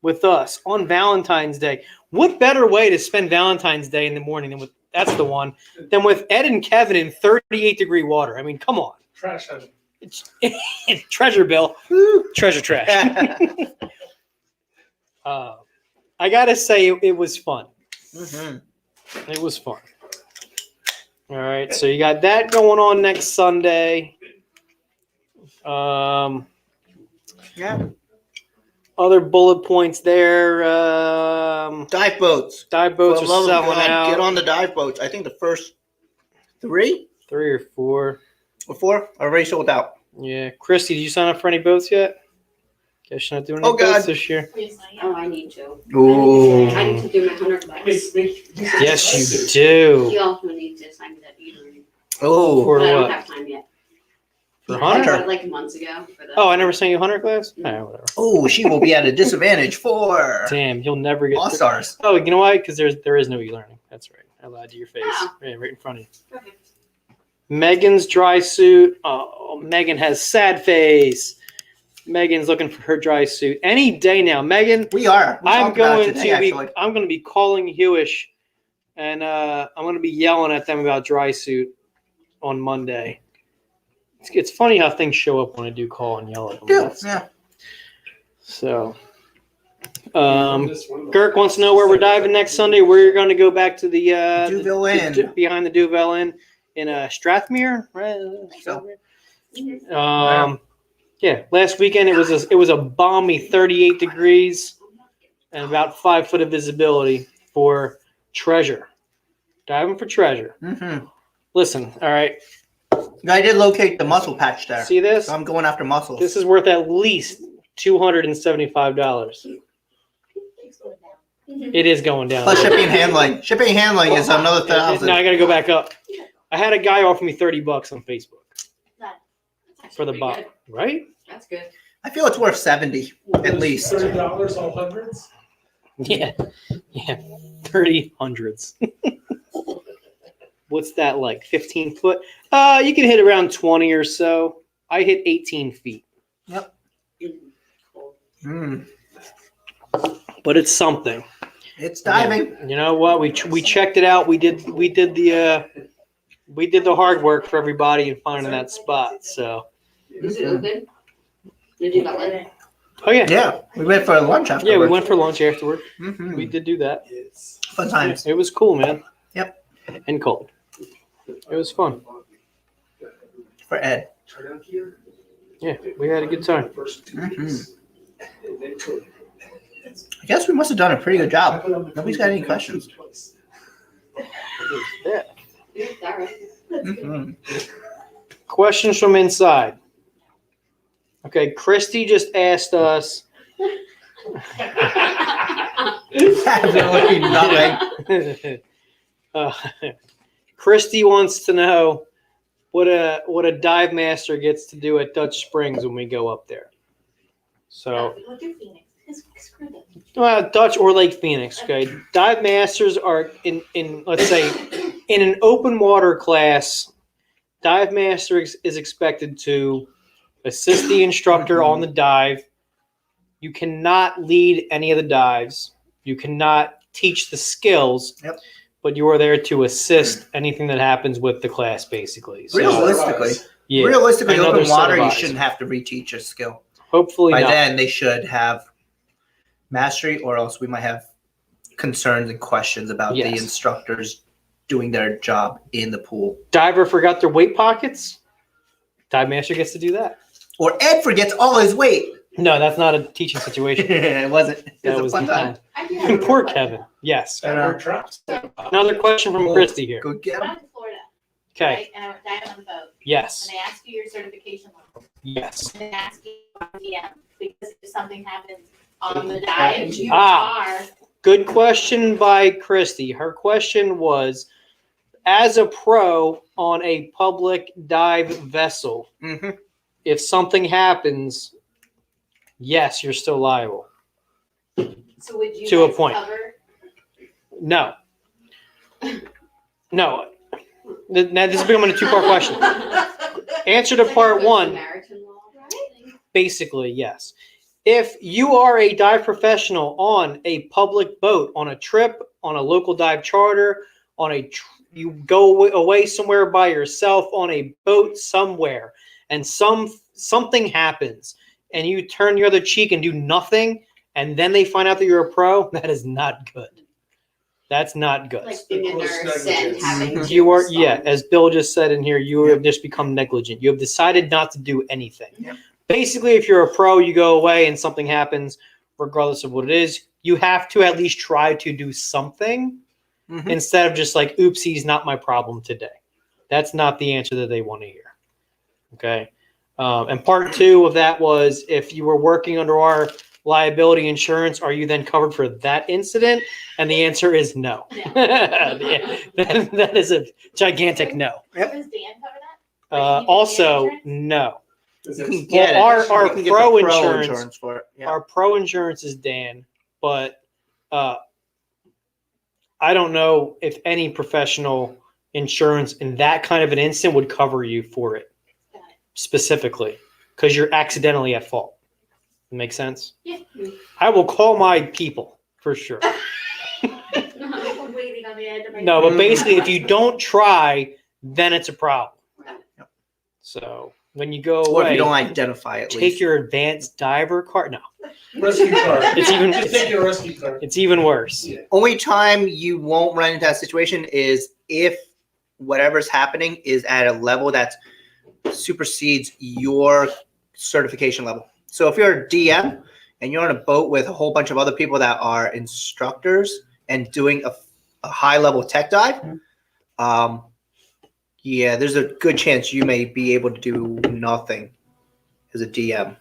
[SPEAKER 3] with us on Valentine's Day, what better way to spend Valentine's Day in the morning than with Ed and Kevin in 38-degree water? I mean, come on.
[SPEAKER 5] Trash hunting.
[SPEAKER 3] It's treasure, Bill. Treasure trash. I gotta say, it was fun.
[SPEAKER 4] Mm-hmm.
[SPEAKER 3] It was fun. All right, so you got that going on next Sunday.
[SPEAKER 4] Yeah.
[SPEAKER 3] Other bullet points there.
[SPEAKER 4] Dive boats.
[SPEAKER 3] Dive boats
[SPEAKER 4] For
[SPEAKER 3] are
[SPEAKER 4] the love of
[SPEAKER 3] selling
[SPEAKER 4] God,
[SPEAKER 3] out.
[SPEAKER 4] get on the dive boats. I think the first 3
[SPEAKER 3] 3 or 4.
[SPEAKER 4] or 4 are already sold out.
[SPEAKER 3] Yeah, Christy, did you sign up for any boats yet? Guess you're not doing any
[SPEAKER 4] Oh, God.
[SPEAKER 3] boats this year.
[SPEAKER 6] Oh, I need to.
[SPEAKER 4] Ooh.
[SPEAKER 6] I need to do my 100 bucks.
[SPEAKER 3] Yes, you do.
[SPEAKER 6] You also need to sign me that eatery.
[SPEAKER 4] Oh.
[SPEAKER 3] For
[SPEAKER 6] But I don't
[SPEAKER 3] what?
[SPEAKER 6] have time yet.
[SPEAKER 3] For
[SPEAKER 6] I
[SPEAKER 3] 100?
[SPEAKER 6] got it like months ago. For the
[SPEAKER 3] Oh, I never sent you 100 class?
[SPEAKER 6] No.
[SPEAKER 3] Whatever.
[SPEAKER 4] Oh, she will be at a disadvantage for
[SPEAKER 3] Damn, you'll never get
[SPEAKER 4] All Stars.
[SPEAKER 3] Oh, you know why? Because there is no e-learning. That's right. I lied to your face.
[SPEAKER 6] Oh.
[SPEAKER 3] Right in front of you.
[SPEAKER 6] Perfect.
[SPEAKER 3] Megan's dry suit. Oh, Megan has sad face. Megan's looking for her dry suit any day now. Megan,
[SPEAKER 4] We are. We
[SPEAKER 3] I'm
[SPEAKER 4] talked about it
[SPEAKER 3] going
[SPEAKER 4] today,
[SPEAKER 3] to be
[SPEAKER 4] actually.
[SPEAKER 3] I'm going to be calling Hewish, and I'm going to be yelling at them about dry suit on Monday. It's funny how things show up when I do call and yell at them.
[SPEAKER 4] Yeah.
[SPEAKER 3] So, Kirk wants to know where we're diving next Sunday. We're going to go back to the
[SPEAKER 4] Duville Inn.
[SPEAKER 3] behind the Duville Inn in Strathmere, right?
[SPEAKER 4] So.
[SPEAKER 3] Yeah. Last weekend it was a balmy 38 degrees and about 5 foot of visibility for treasure. Diving for treasure.
[SPEAKER 4] Mm-hmm.
[SPEAKER 3] Listen, all right.
[SPEAKER 4] I did locate the muscle patch there.
[SPEAKER 3] See this?
[SPEAKER 4] So I'm going after muscles.
[SPEAKER 3] This is worth at least $275. It is going down.
[SPEAKER 4] Plus shipping and handling. Shipping and handling is another
[SPEAKER 3] Now
[SPEAKER 4] $1,000.
[SPEAKER 3] I got to go back up. I had a guy offer me $30 on Facebook
[SPEAKER 6] That's actually
[SPEAKER 3] for the
[SPEAKER 6] pretty
[SPEAKER 3] bot,
[SPEAKER 6] good.
[SPEAKER 3] right?
[SPEAKER 6] That's good.
[SPEAKER 4] I feel it's worth 70 at least.
[SPEAKER 5] $30 all hundreds.
[SPEAKER 3] Yeah, 30 hundreds. What's that like? 15 foot? You can hit around 20 or so. I hit 18 feet,
[SPEAKER 6] Cool.
[SPEAKER 4] Mm.
[SPEAKER 3] but it's something.
[SPEAKER 4] It's diving.
[SPEAKER 3] You know what? We checked it out. We did the hard work for everybody in finding that spot. So.
[SPEAKER 6] Is it open? Did you got it?
[SPEAKER 3] Oh yeah.
[SPEAKER 4] Yeah, we went for lunch after.
[SPEAKER 3] Yeah, we went for lunch afterward.
[SPEAKER 4] Mm-hmm.
[SPEAKER 3] We did do that.
[SPEAKER 4] Fun times.
[SPEAKER 3] It was cool, man.
[SPEAKER 4] Yep.
[SPEAKER 3] And cold. It was fun.
[SPEAKER 4] For Ed.
[SPEAKER 3] Yeah, we had a good time.
[SPEAKER 4] Mm-hmm. I guess we must have done a pretty good job. Nobody's got any questions.
[SPEAKER 3] Yeah.
[SPEAKER 6] Yeah, all right.
[SPEAKER 4] Mhm.
[SPEAKER 3] Questions from inside. Okay, Christy just asked us.
[SPEAKER 4] Absolutely nothing.
[SPEAKER 3] uh, Christy wants to know what a dive master gets to do at Dutch Springs when we go up there. So,
[SPEAKER 7] We'll do Phoenix. Screw them.
[SPEAKER 3] well, Dutch or Lake Phoenix. Okay, dive masters are in let's say in an open water class. Dive master is expected to assist the instructor on the dive. You cannot lead any of the dives. You cannot teach the skills.
[SPEAKER 4] Yep.
[SPEAKER 3] But you are there to assist anything that happens with the class, basically. So,
[SPEAKER 4] Realistically,
[SPEAKER 3] yeah,
[SPEAKER 4] open
[SPEAKER 3] another set
[SPEAKER 4] water,
[SPEAKER 3] of
[SPEAKER 4] you
[SPEAKER 3] eyes.
[SPEAKER 4] shouldn't have to reteach a skill.
[SPEAKER 3] Hopefully
[SPEAKER 4] By
[SPEAKER 3] not.
[SPEAKER 4] then, they should have mastery, or else we might have concerns and questions about the
[SPEAKER 3] Yes.
[SPEAKER 4] instructors doing their job in the pool.
[SPEAKER 3] Diver forgot their weight pockets. Dive master gets to do that.
[SPEAKER 4] Or Ed forgets all his weight.
[SPEAKER 3] No, that's not a teaching situation.
[SPEAKER 4] It wasn't. It
[SPEAKER 3] That
[SPEAKER 4] was
[SPEAKER 3] was
[SPEAKER 4] a fun time.
[SPEAKER 7] I do have a
[SPEAKER 3] Poor
[SPEAKER 7] question.
[SPEAKER 3] Kevin. Yes.
[SPEAKER 5] Ever trapped?
[SPEAKER 3] Another question from Christy here.
[SPEAKER 4] Go get
[SPEAKER 7] I
[SPEAKER 4] him.
[SPEAKER 7] went to Florida,
[SPEAKER 3] Okay.
[SPEAKER 7] right? And I went diving on the boat.
[SPEAKER 3] Yes.
[SPEAKER 7] And they ask you your certification level.
[SPEAKER 3] Yes.
[SPEAKER 7] And they ask you PM because if something happens on the dive, you
[SPEAKER 3] Ah.
[SPEAKER 7] are.
[SPEAKER 3] Good question by Christy. Her question was, as a pro on a public dive vessel,
[SPEAKER 4] Mm-hmm.
[SPEAKER 3] if something happens, yes, you're still liable.
[SPEAKER 7] So would you
[SPEAKER 3] To a
[SPEAKER 7] guys
[SPEAKER 3] point.
[SPEAKER 7] cover?
[SPEAKER 3] No. No. Now, this is becoming a two-part question. Answer to part one,
[SPEAKER 6] Samaritan law.
[SPEAKER 7] Right?
[SPEAKER 3] basically, yes. If you are a dive professional on a public boat, on a trip, on a local dive charter, you go away somewhere by yourself on a boat somewhere, and something happens, and you turn your other cheek and do nothing, and then they find out that you're a pro, that is not good. That's not good.
[SPEAKER 6] Like being a nurse and having to
[SPEAKER 3] You are,
[SPEAKER 6] respond.
[SPEAKER 3] yeah, as Bill just said in here, you have just become negligent. You have decided not to do anything.
[SPEAKER 4] Yep.
[SPEAKER 3] Basically, if you're a pro, you go away and something happens, regardless of what it is, you have to at least try to do something
[SPEAKER 4] Mhm.
[SPEAKER 3] instead of just like, oopsies, not my problem today. That's not the answer that they want to hear. Okay. And part two of that was, if you were working under our liability insurance, are you then covered for that incident? And the answer is no. that is a gigantic no.
[SPEAKER 4] Yep.
[SPEAKER 7] Does Dan cover that? Or can you get
[SPEAKER 3] Also,
[SPEAKER 7] insurance?
[SPEAKER 3] no.
[SPEAKER 4] You
[SPEAKER 5] Is it-
[SPEAKER 4] can get it.
[SPEAKER 3] Our
[SPEAKER 4] You can get the
[SPEAKER 3] pro insurance-
[SPEAKER 4] for it. Yeah.
[SPEAKER 3] Our pro insurance is Dan, but I don't know if any professional insurance in that kind of an instant would cover you for it
[SPEAKER 7] Got it.
[SPEAKER 3] specifically, because you're accidentally at fault. Make sense?
[SPEAKER 7] Yeah.
[SPEAKER 3] I will call my people for sure.
[SPEAKER 7] I'm waiting on the edge of my
[SPEAKER 3] No, but
[SPEAKER 4] Mhm.
[SPEAKER 3] basically, if you don't try, then it's a problem.
[SPEAKER 4] Yep.
[SPEAKER 3] So when you go
[SPEAKER 4] Or if
[SPEAKER 3] away,
[SPEAKER 4] you don't identify at
[SPEAKER 3] take
[SPEAKER 4] least.
[SPEAKER 3] your advanced diver card. No,
[SPEAKER 5] Rescue card.
[SPEAKER 3] It's even-
[SPEAKER 5] Just take your rescue card.
[SPEAKER 3] it's even worse.
[SPEAKER 5] Yeah.
[SPEAKER 4] Only time you won't run into that situation is if whatever's happening is at a level that supersedes your certification level. So if you're a DM and you're on a boat with a whole bunch of other people that are instructors and doing a high level tech dive, yeah, there's a good chance you may be able to do nothing as a DM,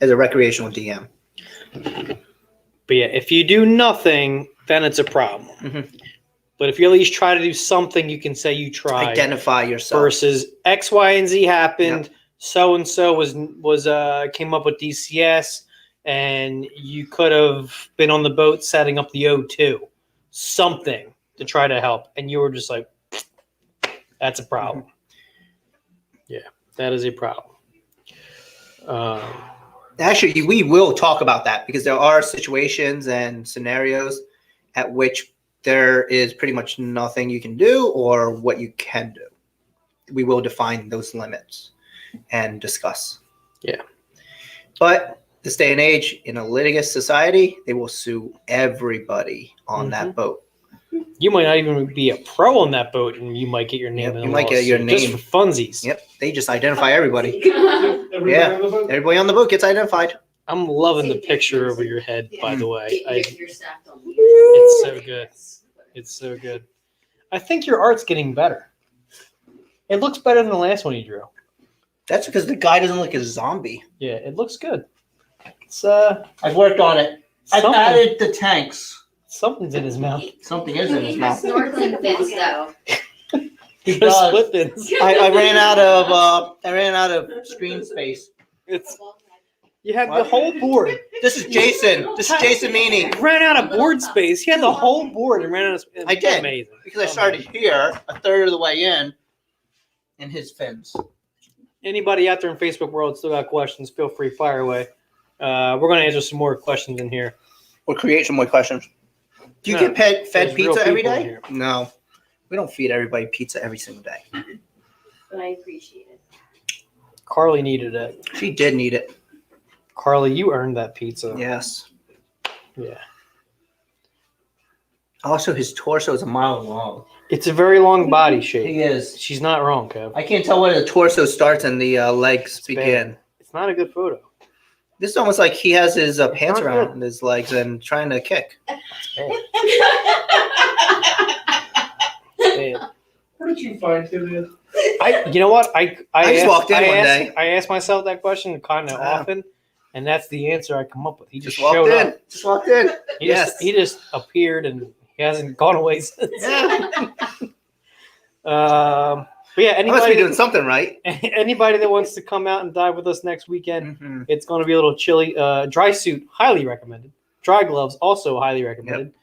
[SPEAKER 4] as a recreational DM.
[SPEAKER 3] But yeah, if you do nothing, then it's a problem.
[SPEAKER 4] Mhm.
[SPEAKER 3] But if you at least try to do something, you can say you tried.
[SPEAKER 4] Identify yourself.
[SPEAKER 3] Versus X, Y, and Z happened. So and so was came up with DCS, and you could have been on the boat setting up the O2, something to try to help, and you were just like, that's a problem. Yeah, that is a problem.
[SPEAKER 4] Actually, we will talk about that because there are situations and scenarios at which there is pretty much nothing you can do or what you can do. We will define those limits and discuss.
[SPEAKER 3] Yeah.
[SPEAKER 4] But this day and age, in a litigious society, they will sue everybody on
[SPEAKER 3] Mm-hmm.
[SPEAKER 4] that boat.
[SPEAKER 3] You might not even be a pro on that boat, and you might get your name
[SPEAKER 4] Yep,
[SPEAKER 3] in a
[SPEAKER 4] you might get your
[SPEAKER 3] lawsuit, just
[SPEAKER 4] name.
[SPEAKER 3] for funsies.
[SPEAKER 4] Yep, they just identify everybody.
[SPEAKER 5] Everybody
[SPEAKER 4] Yeah.
[SPEAKER 5] on the boat?
[SPEAKER 4] Everybody on the boat gets identified.
[SPEAKER 3] I'm loving the
[SPEAKER 6] Same
[SPEAKER 3] picture
[SPEAKER 6] pictures.
[SPEAKER 3] over your head, by the way.
[SPEAKER 6] You're stacked on me.
[SPEAKER 3] It's so good. It's so good. I think your art's getting better. It looks better than the last one you drew.
[SPEAKER 4] That's because the guy doesn't look a zombie.
[SPEAKER 3] Yeah, it looks good. It's
[SPEAKER 4] I've worked on it. I've added the tanks.
[SPEAKER 3] something's in his mouth.
[SPEAKER 4] Something is in his
[SPEAKER 6] He has
[SPEAKER 4] mouth.
[SPEAKER 6] snorkeling fins though.
[SPEAKER 4] He
[SPEAKER 3] There's
[SPEAKER 4] does.
[SPEAKER 3] split fins.
[SPEAKER 4] I ran out of screen space.
[SPEAKER 3] It's you had the whole board.
[SPEAKER 4] This is Jason. This is Jason Meany.
[SPEAKER 3] You ran out of board space. He had the whole board and ran out of space.
[SPEAKER 4] I did.
[SPEAKER 3] Amazing.
[SPEAKER 4] Because I started here, a third of the way in his fins.
[SPEAKER 3] Anybody out there in Facebook world still got questions? Feel free, fire away. We're going to answer some more questions in here.
[SPEAKER 4] We'll create some more questions. Do you
[SPEAKER 3] No,
[SPEAKER 4] get fed
[SPEAKER 3] there's real
[SPEAKER 4] pizza every
[SPEAKER 3] people in
[SPEAKER 4] day?
[SPEAKER 3] here.
[SPEAKER 4] No. We don't feed everybody pizza every single day.
[SPEAKER 6] But I appreciate it.
[SPEAKER 3] Carly needed it.
[SPEAKER 4] She did need it.
[SPEAKER 3] Carly, you earned that pizza.
[SPEAKER 4] Yes.
[SPEAKER 3] Yeah.
[SPEAKER 4] Also, his torso is a mile long.
[SPEAKER 3] It's a very long body shape.
[SPEAKER 4] He is.
[SPEAKER 3] She's not wrong, Kev.
[SPEAKER 4] I can't tell where the torso starts and the legs begin.
[SPEAKER 3] bad. It's not a good photo.
[SPEAKER 4] This is almost like he has his pants
[SPEAKER 3] not
[SPEAKER 4] around his legs and trying to kick.
[SPEAKER 3] It's bad.
[SPEAKER 5] Where did you find him?
[SPEAKER 3] You know what? I
[SPEAKER 4] just walked in one
[SPEAKER 3] asked,
[SPEAKER 4] day.
[SPEAKER 3] I ask myself that question kind of
[SPEAKER 4] Ah.
[SPEAKER 3] often, and that's the answer I come up with. He just
[SPEAKER 4] Just walked
[SPEAKER 3] showed
[SPEAKER 4] in.
[SPEAKER 3] up.
[SPEAKER 4] Just walked in. Yes.
[SPEAKER 3] He just appeared, and he hasn't gone away since.
[SPEAKER 4] Yeah.
[SPEAKER 3] But yeah,
[SPEAKER 4] I must be
[SPEAKER 3] anybody
[SPEAKER 4] doing something right.
[SPEAKER 3] anybody that wants to come out and dive with us next weekend,
[SPEAKER 4] Mhm.
[SPEAKER 3] it's going to be a little chilly. Dry suit, highly recommended. Dry gloves, also highly recommended.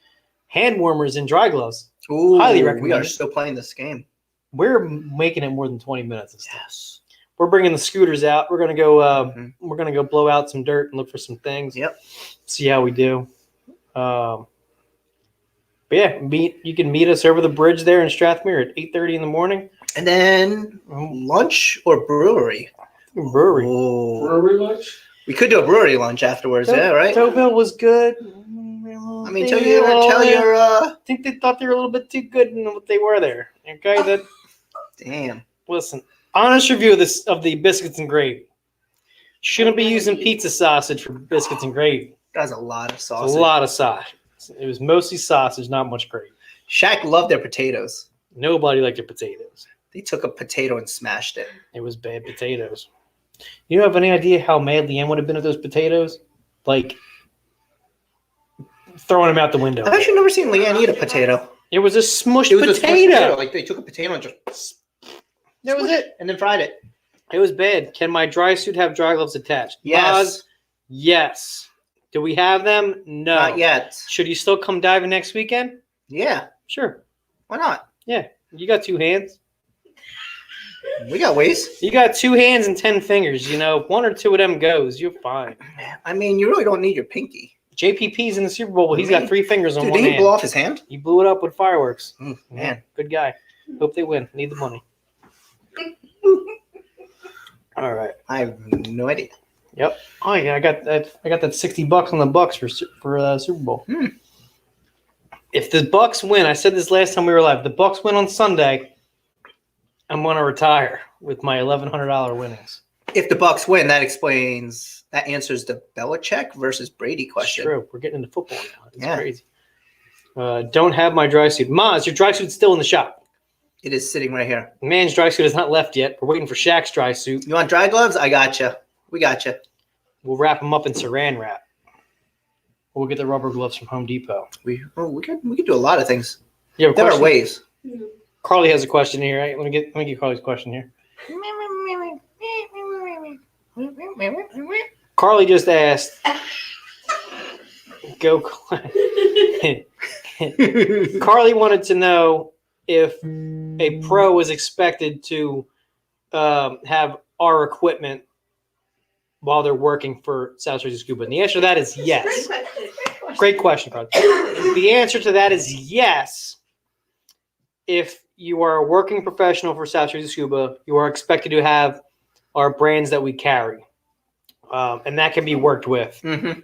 [SPEAKER 3] Hand warmers and dry gloves.
[SPEAKER 4] Ooh,
[SPEAKER 3] Highly
[SPEAKER 4] we are
[SPEAKER 3] recommended.
[SPEAKER 4] still playing this game.
[SPEAKER 3] We're making it more than 20 minutes and stuff.
[SPEAKER 4] Yes.
[SPEAKER 3] We're bringing the scooters out. We're gonna go.
[SPEAKER 4] Mhm.
[SPEAKER 3] We're gonna go blow out some dirt and look for some things.
[SPEAKER 4] Yep.
[SPEAKER 3] See how we do. But yeah, you can meet us over the bridge there in Strathmere at 8:30 in the morning.
[SPEAKER 4] And then lunch or brewery?
[SPEAKER 3] Brewery.
[SPEAKER 4] Oh,
[SPEAKER 5] Brewery lunch?
[SPEAKER 4] we could do a brewery lunch afterwards. Yeah, right.
[SPEAKER 3] Deauville was good.
[SPEAKER 4] I mean, tell your.
[SPEAKER 3] I think they thought they were a little bit too good in what they were there. Okay, that.
[SPEAKER 4] Damn.
[SPEAKER 3] Listen, honest review of the biscuits and gravy. Shouldn't be using pizza sausage for biscuits and gravy.
[SPEAKER 4] That's a lot of
[SPEAKER 3] It's
[SPEAKER 4] sausage.
[SPEAKER 3] a lot of sausage. It was mostly sausage, not much gravy.
[SPEAKER 4] Shaq loved their potatoes.
[SPEAKER 3] Nobody liked their potatoes.
[SPEAKER 4] They took a potato and smashed it.
[SPEAKER 3] It was bad potatoes. You have any idea how mad Leanne would have been at those potatoes? Like throwing them out the window.
[SPEAKER 4] I've actually never seen Leanne eat a potato.
[SPEAKER 3] It was a smushed
[SPEAKER 4] It was a
[SPEAKER 3] potato.
[SPEAKER 4] smushed potato. Like they took a potato and just
[SPEAKER 3] That was it.
[SPEAKER 4] and then fried it.
[SPEAKER 3] It was bad. Can my dry suit have dry gloves attached?
[SPEAKER 4] Yes.
[SPEAKER 3] Maz, yes. Do we have them? No.
[SPEAKER 4] Not yet.
[SPEAKER 3] Should you still come diving next weekend?
[SPEAKER 4] Yeah.
[SPEAKER 3] Sure.
[SPEAKER 4] Why not?
[SPEAKER 3] You got 2 hands.
[SPEAKER 4] We got ways.
[SPEAKER 3] You got 2 hands and 10 fingers. You know, 1 or 2 of them goes. You're fine.
[SPEAKER 4] I mean, you really don't need your pinky.
[SPEAKER 3] JPP's in the Super Bowl. He's got 3 fingers on
[SPEAKER 4] Dude,
[SPEAKER 3] one
[SPEAKER 4] did he
[SPEAKER 3] hand.
[SPEAKER 4] blow off his hand?
[SPEAKER 3] He blew it up with fireworks.
[SPEAKER 4] Man.
[SPEAKER 3] Good guy. Hope they win. Need the money. All right.
[SPEAKER 4] I have no idea.
[SPEAKER 3] Yep. Oh yeah, I got that $60 on the Bucks for Super Bowl. If the Bucks win, I said this last time we were live. The Bucks win on Sunday. I'm going to retire with my $1,100 winnings.
[SPEAKER 4] If the Bucks win, that answers the Belichick versus Brady question.
[SPEAKER 3] True. We're getting into football now. It's
[SPEAKER 4] Yeah.
[SPEAKER 3] crazy. Don't have my dry suit. Maz, your dry suit's still in the shop.
[SPEAKER 4] It is sitting right here.
[SPEAKER 3] Man's dry suit has not left yet. We're waiting for Shaq's dry suit.
[SPEAKER 4] You want dry gloves? I got you. We got you.
[SPEAKER 3] We'll wrap them up in saran wrap. We'll get the rubber gloves from Home Depot.
[SPEAKER 4] We could do a lot of things.
[SPEAKER 3] You have a
[SPEAKER 4] There are
[SPEAKER 3] question?
[SPEAKER 4] ways.
[SPEAKER 3] Carly has a question here. Right? Let me get Carly's question here. Carly just asked. Go. Carly wanted to know if a pro is expected to have our equipment while they're working for South Jersey Scuba. And the answer to that is yes. Great question, Carly. The answer to that is yes. If you are a working professional for South Jersey Scuba, you are expected to have our brands that we carry, and that can be worked with.
[SPEAKER 4] Mm-hmm.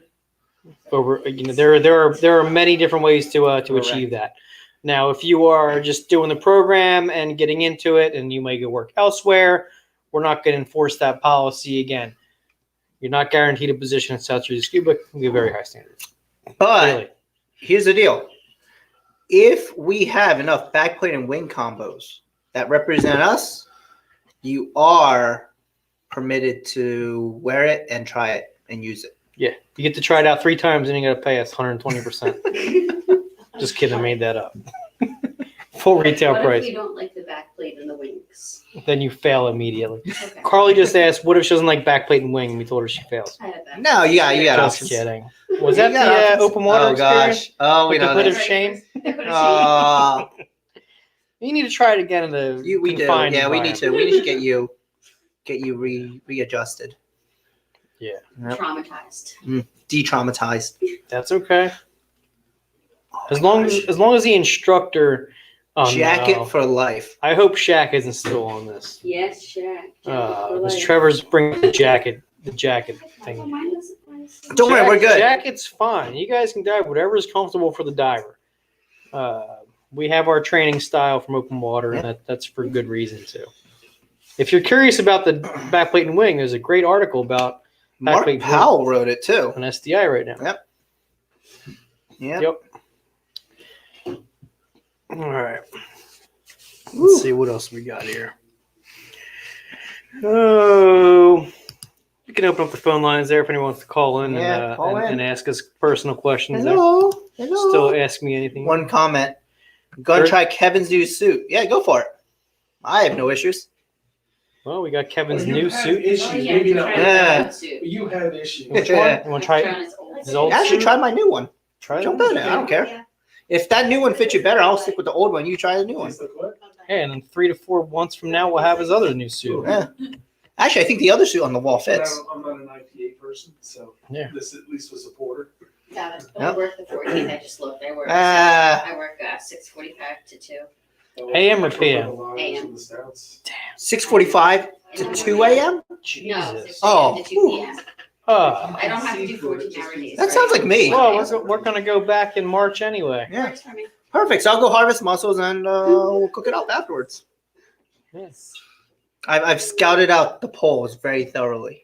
[SPEAKER 3] Over, there are many different ways to achieve that. Now, if you are just doing the program and getting into it, and you may go work elsewhere, we're not going to enforce that policy again. You're not guaranteed a position at South Jersey Scuba. We have very high standards.
[SPEAKER 4] But
[SPEAKER 3] Really.
[SPEAKER 4] here's the deal. If we have enough backplate and wing combos that represent us, you are permitted to wear it and try it and use it.
[SPEAKER 3] Yeah, you get to try it out 3 times and you got to pay us 120%. Just kidding, I made that up. Full retail
[SPEAKER 6] What
[SPEAKER 3] price.
[SPEAKER 6] if you don't like the back plate and the wings?
[SPEAKER 3] Then you fail immediately.
[SPEAKER 6] Okay.
[SPEAKER 3] Carly just asked, what if she doesn't like backplate and wing? We told her she fails.
[SPEAKER 6] I have that.
[SPEAKER 4] No, you got
[SPEAKER 3] Just
[SPEAKER 4] options.
[SPEAKER 3] kidding. Was
[SPEAKER 4] You
[SPEAKER 3] that
[SPEAKER 4] got
[SPEAKER 3] the
[SPEAKER 4] options.
[SPEAKER 3] open water
[SPEAKER 4] Oh
[SPEAKER 3] experience?
[SPEAKER 4] gosh. Oh, we
[SPEAKER 3] With the
[SPEAKER 4] know
[SPEAKER 3] hood
[SPEAKER 4] that.
[SPEAKER 3] of shame?
[SPEAKER 4] Uh,
[SPEAKER 3] You need to try it again in the
[SPEAKER 4] we do.
[SPEAKER 3] confined
[SPEAKER 4] Yeah, we need
[SPEAKER 3] environment.
[SPEAKER 4] to. We need to get you readjusted.
[SPEAKER 3] Yeah,
[SPEAKER 4] Yep.
[SPEAKER 6] Traumatized.
[SPEAKER 4] De-traumatized.
[SPEAKER 3] that's okay. As long as the instructor
[SPEAKER 4] Jacket
[SPEAKER 3] no.
[SPEAKER 4] for life.
[SPEAKER 3] I hope Shaq isn't still on this.
[SPEAKER 6] Yes, Shaq.
[SPEAKER 3] Because Trevor's bringing the jacket thing.
[SPEAKER 4] Don't worry, we're good.
[SPEAKER 3] Jacket's fine. You guys can dive whatever is comfortable for the diver. We have our training style from open water, and that's for good reason too. If you're curious about the backplate and wing, there's a great article about
[SPEAKER 4] Mark
[SPEAKER 3] backplate
[SPEAKER 4] Powell wrote it too.
[SPEAKER 3] on SDI right now.
[SPEAKER 4] Yep. Yeah.
[SPEAKER 3] Yep. All right. Let's see what else we got here. Oh, you can open up the phone lines there if anyone wants to call in,
[SPEAKER 4] Call in.
[SPEAKER 3] and ask us personal questions.
[SPEAKER 4] Hello.
[SPEAKER 3] There.
[SPEAKER 4] Hello.
[SPEAKER 3] Still ask me anything.
[SPEAKER 4] One comment. Gonna try Kevin's new suit. Yeah, go for it. I have no issues.
[SPEAKER 3] Well, we got Kevin's
[SPEAKER 5] Well, you
[SPEAKER 3] new
[SPEAKER 5] have
[SPEAKER 3] suit.
[SPEAKER 5] Issues,
[SPEAKER 6] Oh, yeah,
[SPEAKER 5] maybe
[SPEAKER 6] to
[SPEAKER 5] not.
[SPEAKER 6] try
[SPEAKER 4] Yeah.
[SPEAKER 6] that suit.
[SPEAKER 5] You have issues.
[SPEAKER 3] Which one? You want to try
[SPEAKER 6] Try
[SPEAKER 3] it?
[SPEAKER 6] on his old
[SPEAKER 3] His
[SPEAKER 6] suit.
[SPEAKER 3] old
[SPEAKER 4] Actually,
[SPEAKER 3] suit?
[SPEAKER 4] try my new one.
[SPEAKER 3] Try
[SPEAKER 4] Jump
[SPEAKER 3] that?
[SPEAKER 4] in it. I don't care.
[SPEAKER 6] Yeah.
[SPEAKER 4] If that new one fits you better, I'll stick with the old one. You try the new one.
[SPEAKER 5] He's like, what?
[SPEAKER 3] Yeah, and then 3 to 4 months from now, we'll have his other new suit.
[SPEAKER 4] Yeah. Actually, I think the other suit on the wall fits.
[SPEAKER 5] I'm not an IPA person, so
[SPEAKER 3] Yeah.
[SPEAKER 5] this at least was a porter.
[SPEAKER 6] Got it.
[SPEAKER 4] Yep.
[SPEAKER 6] I work the 14th. I just looked. I work.
[SPEAKER 4] Ah.
[SPEAKER 6] I work 6:45 to 2.
[SPEAKER 3] AM or PM?
[SPEAKER 6] AM.
[SPEAKER 4] 6:45 to 2 a.m.
[SPEAKER 6] No,
[SPEAKER 3] Jesus.
[SPEAKER 6] 6
[SPEAKER 4] Oh.
[SPEAKER 6] to 2 p.m.
[SPEAKER 3] Oh.
[SPEAKER 6] I don't have to do 14-hour days.
[SPEAKER 4] That sounds like me.
[SPEAKER 3] Well, we're going to go back in March anyway.
[SPEAKER 4] Yeah.
[SPEAKER 6] Works for me.
[SPEAKER 4] Perfect. So I'll go harvest mussels and we'll cook it up afterwards.
[SPEAKER 3] Yes.
[SPEAKER 4] I've scouted out the poles very thoroughly.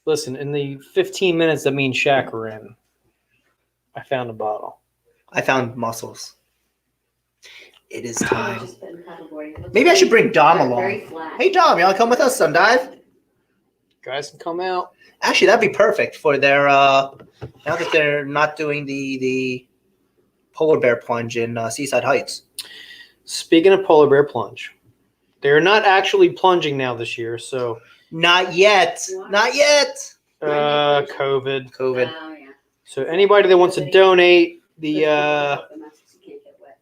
[SPEAKER 3] Listen, in the 15 minutes that me and Shaq were in, I found a bottle.
[SPEAKER 4] I found mussels. It is
[SPEAKER 6] I've
[SPEAKER 4] time.
[SPEAKER 6] just been paddleboarding. It looks
[SPEAKER 4] Maybe I should bring Dom
[SPEAKER 6] very-
[SPEAKER 4] along.
[SPEAKER 6] Very flat.
[SPEAKER 4] Hey Dom, you wanna come with us sundive?
[SPEAKER 3] Guys can come out.
[SPEAKER 4] Actually, that'd be perfect for their now that they're not doing the polar bear plunge in Seaside Heights.
[SPEAKER 3] Speaking of polar bear plunge, they're not actually plunging now this year, so
[SPEAKER 4] Not yet.
[SPEAKER 6] What?
[SPEAKER 4] Not yet.
[SPEAKER 3] COVID.
[SPEAKER 4] COVID.
[SPEAKER 6] Oh, yeah.
[SPEAKER 3] So anybody that wants to donate, the
[SPEAKER 6] The masks, you can't get wet.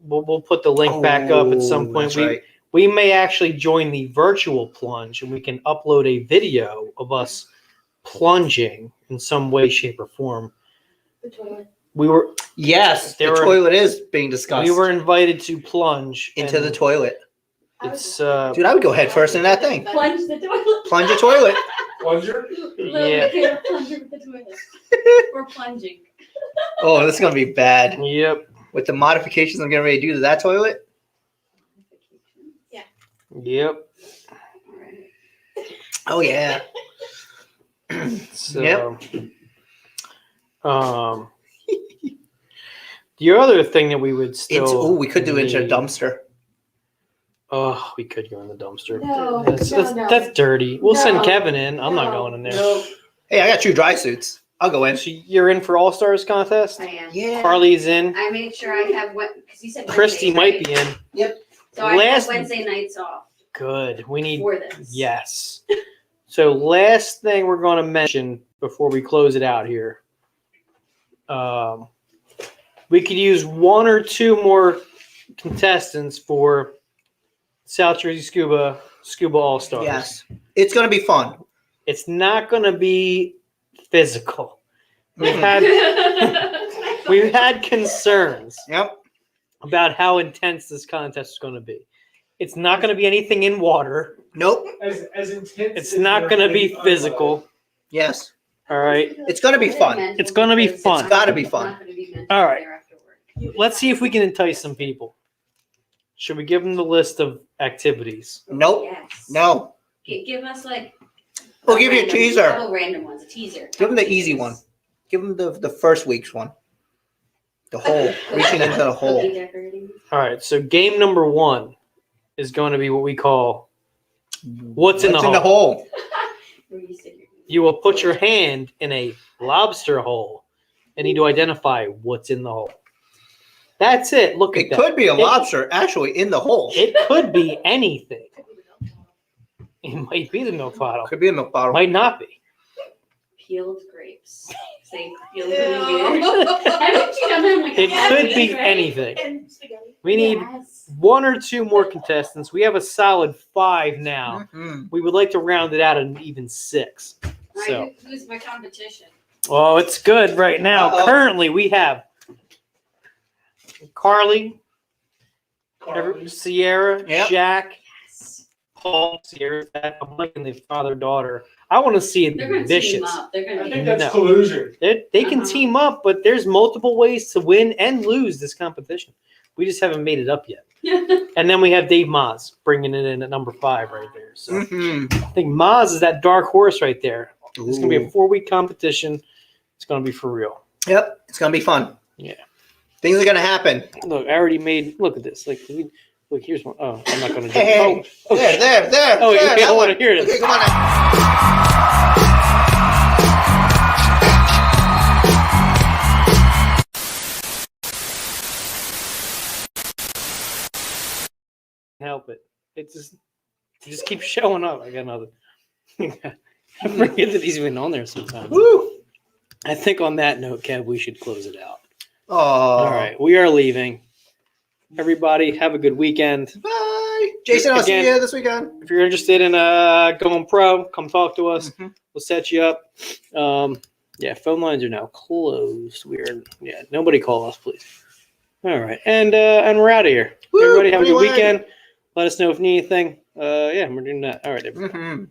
[SPEAKER 3] we'll put the link back up at some
[SPEAKER 4] Oh,
[SPEAKER 3] point.
[SPEAKER 4] that's right.
[SPEAKER 3] We may actually join the virtual plunge, and we can upload a video of us plunging in some way, shape, or form.
[SPEAKER 6] The toilet.
[SPEAKER 3] We were
[SPEAKER 4] Yes, the
[SPEAKER 3] There were-
[SPEAKER 4] toilet is being discussed.
[SPEAKER 3] we were invited to plunge
[SPEAKER 4] into
[SPEAKER 3] and
[SPEAKER 4] the toilet.
[SPEAKER 3] It's
[SPEAKER 4] Dude, I would go head first in that thing.
[SPEAKER 7] Plunge the toilet.
[SPEAKER 4] Plunge a toilet.
[SPEAKER 5] Plunger?
[SPEAKER 3] Yeah.
[SPEAKER 7] Literally, plunger with the toilet. We're plunging.
[SPEAKER 4] Oh, this is gonna be bad.
[SPEAKER 3] Yep.
[SPEAKER 4] With the modifications I'm getting ready to do to that toilet.
[SPEAKER 3] Yep.
[SPEAKER 4] Oh yeah.
[SPEAKER 3] So, the other thing that we would still
[SPEAKER 4] It's we could do it into a
[SPEAKER 3] need-
[SPEAKER 4] dumpster.
[SPEAKER 3] Oh, we could go in the dumpster.
[SPEAKER 7] No,
[SPEAKER 3] That's dirty. We'll send
[SPEAKER 7] No.
[SPEAKER 3] Kevin in. I'm not
[SPEAKER 7] No.
[SPEAKER 3] going in there.
[SPEAKER 5] No.
[SPEAKER 4] Hey, I got 2 dry suits. I'll go in.
[SPEAKER 3] So you're in for All Stars contest.
[SPEAKER 6] I am.
[SPEAKER 4] Yeah.
[SPEAKER 3] Carly's in.
[SPEAKER 6] I made sure I have what because you said
[SPEAKER 3] Christy
[SPEAKER 6] Wednesdays,
[SPEAKER 3] might be
[SPEAKER 6] right?
[SPEAKER 3] in.
[SPEAKER 6] So I
[SPEAKER 3] Last-
[SPEAKER 6] have Wednesday nights off
[SPEAKER 3] Good. We need.
[SPEAKER 6] for this.
[SPEAKER 3] Yes. So last thing we're going to mention before we close it out here. We could use 1 or 2 more contestants for South Jersey Scuba All Stars.
[SPEAKER 4] Yes. It's gonna be fun.
[SPEAKER 3] It's not going to be physical. We've had concerns
[SPEAKER 4] Yep.
[SPEAKER 3] about how intense this contest is going to be. It's not going to be anything in water.
[SPEAKER 4] Nope.
[SPEAKER 5] As intense.
[SPEAKER 3] It's
[SPEAKER 5] as
[SPEAKER 3] not
[SPEAKER 5] your
[SPEAKER 3] going to be
[SPEAKER 5] thing,
[SPEAKER 3] physical.
[SPEAKER 4] Yes.
[SPEAKER 3] All right.
[SPEAKER 4] It's gonna be fun.
[SPEAKER 3] It's gonna be fun.
[SPEAKER 4] It's gotta be fun.
[SPEAKER 3] All right. Let's see if we can entice some people. Should we give them the list of activities?
[SPEAKER 4] Nope.
[SPEAKER 6] Yes.
[SPEAKER 4] No.
[SPEAKER 6] Give us like
[SPEAKER 4] We'll give you a
[SPEAKER 6] Random,
[SPEAKER 4] teaser.
[SPEAKER 6] Couple random ones, a teaser.
[SPEAKER 4] Give them the easy one. Give them the first week's one. The hole. Reaching into the hole.
[SPEAKER 6] Cookie decorating.
[SPEAKER 3] All right. So game number 1 is going to be what we call what's in the hole.
[SPEAKER 6] Where you stick your-
[SPEAKER 3] You will put your hand in a lobster hole and need to identify what's in the hole. That's it. Look at
[SPEAKER 4] It
[SPEAKER 3] that.
[SPEAKER 4] could be a lobster actually in the hole.
[SPEAKER 3] It could be anything. It might be the milk bottle.
[SPEAKER 4] Could be a milk bottle.
[SPEAKER 3] Might not be.
[SPEAKER 6] Peeled grapes. Say peeled grapes. Haven't you done that? I'm like,
[SPEAKER 3] It
[SPEAKER 6] yeah,
[SPEAKER 3] could be
[SPEAKER 6] right?
[SPEAKER 3] anything.
[SPEAKER 7] And spaghetti.
[SPEAKER 3] We need
[SPEAKER 6] Yes.
[SPEAKER 3] 1 or 2 more contestants. We have a solid 5 now.
[SPEAKER 4] Mhm.
[SPEAKER 3] We would like to round it out at an even 6.
[SPEAKER 6] All right,
[SPEAKER 3] So,
[SPEAKER 6] who's my competition?
[SPEAKER 3] oh, it's good right now.
[SPEAKER 4] Uh-oh.
[SPEAKER 3] Currently, we have Carly,
[SPEAKER 5] Carly.
[SPEAKER 3] Sierra,
[SPEAKER 4] Yep.
[SPEAKER 3] Shaq,
[SPEAKER 6] Yes.
[SPEAKER 3] Paul, Sierra, I'm liking the father-daughter. I want to see it
[SPEAKER 6] They're
[SPEAKER 3] be
[SPEAKER 6] gonna team
[SPEAKER 3] vicious.
[SPEAKER 6] up. They're
[SPEAKER 5] I
[SPEAKER 6] gonna
[SPEAKER 5] think
[SPEAKER 6] be.
[SPEAKER 5] that's
[SPEAKER 3] No.
[SPEAKER 5] collusion.
[SPEAKER 3] They can team up, but there's multiple ways to win and lose this competition. We just haven't made it up yet. And then we have Dave Maz bringing it in at number 5 right there. So
[SPEAKER 4] Mhm.
[SPEAKER 3] I think Maz is that dark horse right there. It's going to be a
[SPEAKER 4] Ooh.
[SPEAKER 3] 4-week competition. It's going to be for real.
[SPEAKER 4] Yep. It's gonna be fun.
[SPEAKER 3] Yeah.
[SPEAKER 4] Things are gonna happen.
[SPEAKER 3] Look, I already made. Look at this. Like, look, here's one. Oh, I'm not going to.
[SPEAKER 4] Hey,
[SPEAKER 3] Oh,
[SPEAKER 4] there.
[SPEAKER 3] Oh,
[SPEAKER 4] there,
[SPEAKER 3] yeah,
[SPEAKER 4] that
[SPEAKER 3] I want
[SPEAKER 4] one.
[SPEAKER 3] to hear this.
[SPEAKER 4] Okay, come on now.
[SPEAKER 3] help it. It just keeps showing up. I got another. I forget that he's been on there sometimes.
[SPEAKER 4] Woo!
[SPEAKER 3] I think on that note, Kev, we should close it out.
[SPEAKER 4] Oh.
[SPEAKER 3] All right, we are leaving. Everybody, have a good weekend.
[SPEAKER 4] Bye. Jason, I'll see
[SPEAKER 3] Again-
[SPEAKER 4] you this weekend.
[SPEAKER 3] If you're interested in going pro, come talk to us.
[SPEAKER 4] Mhm.
[SPEAKER 3] We'll set you up. Yeah, phone lines are now closed. Nobody call us, please. All right, and we're out of here.
[SPEAKER 4] Woo,
[SPEAKER 3] Everybody have a good
[SPEAKER 4] anyway.
[SPEAKER 3] weekend. Let us know if you need anything. Yeah, we're doing that. All right, everybody.
[SPEAKER 4] Mhm.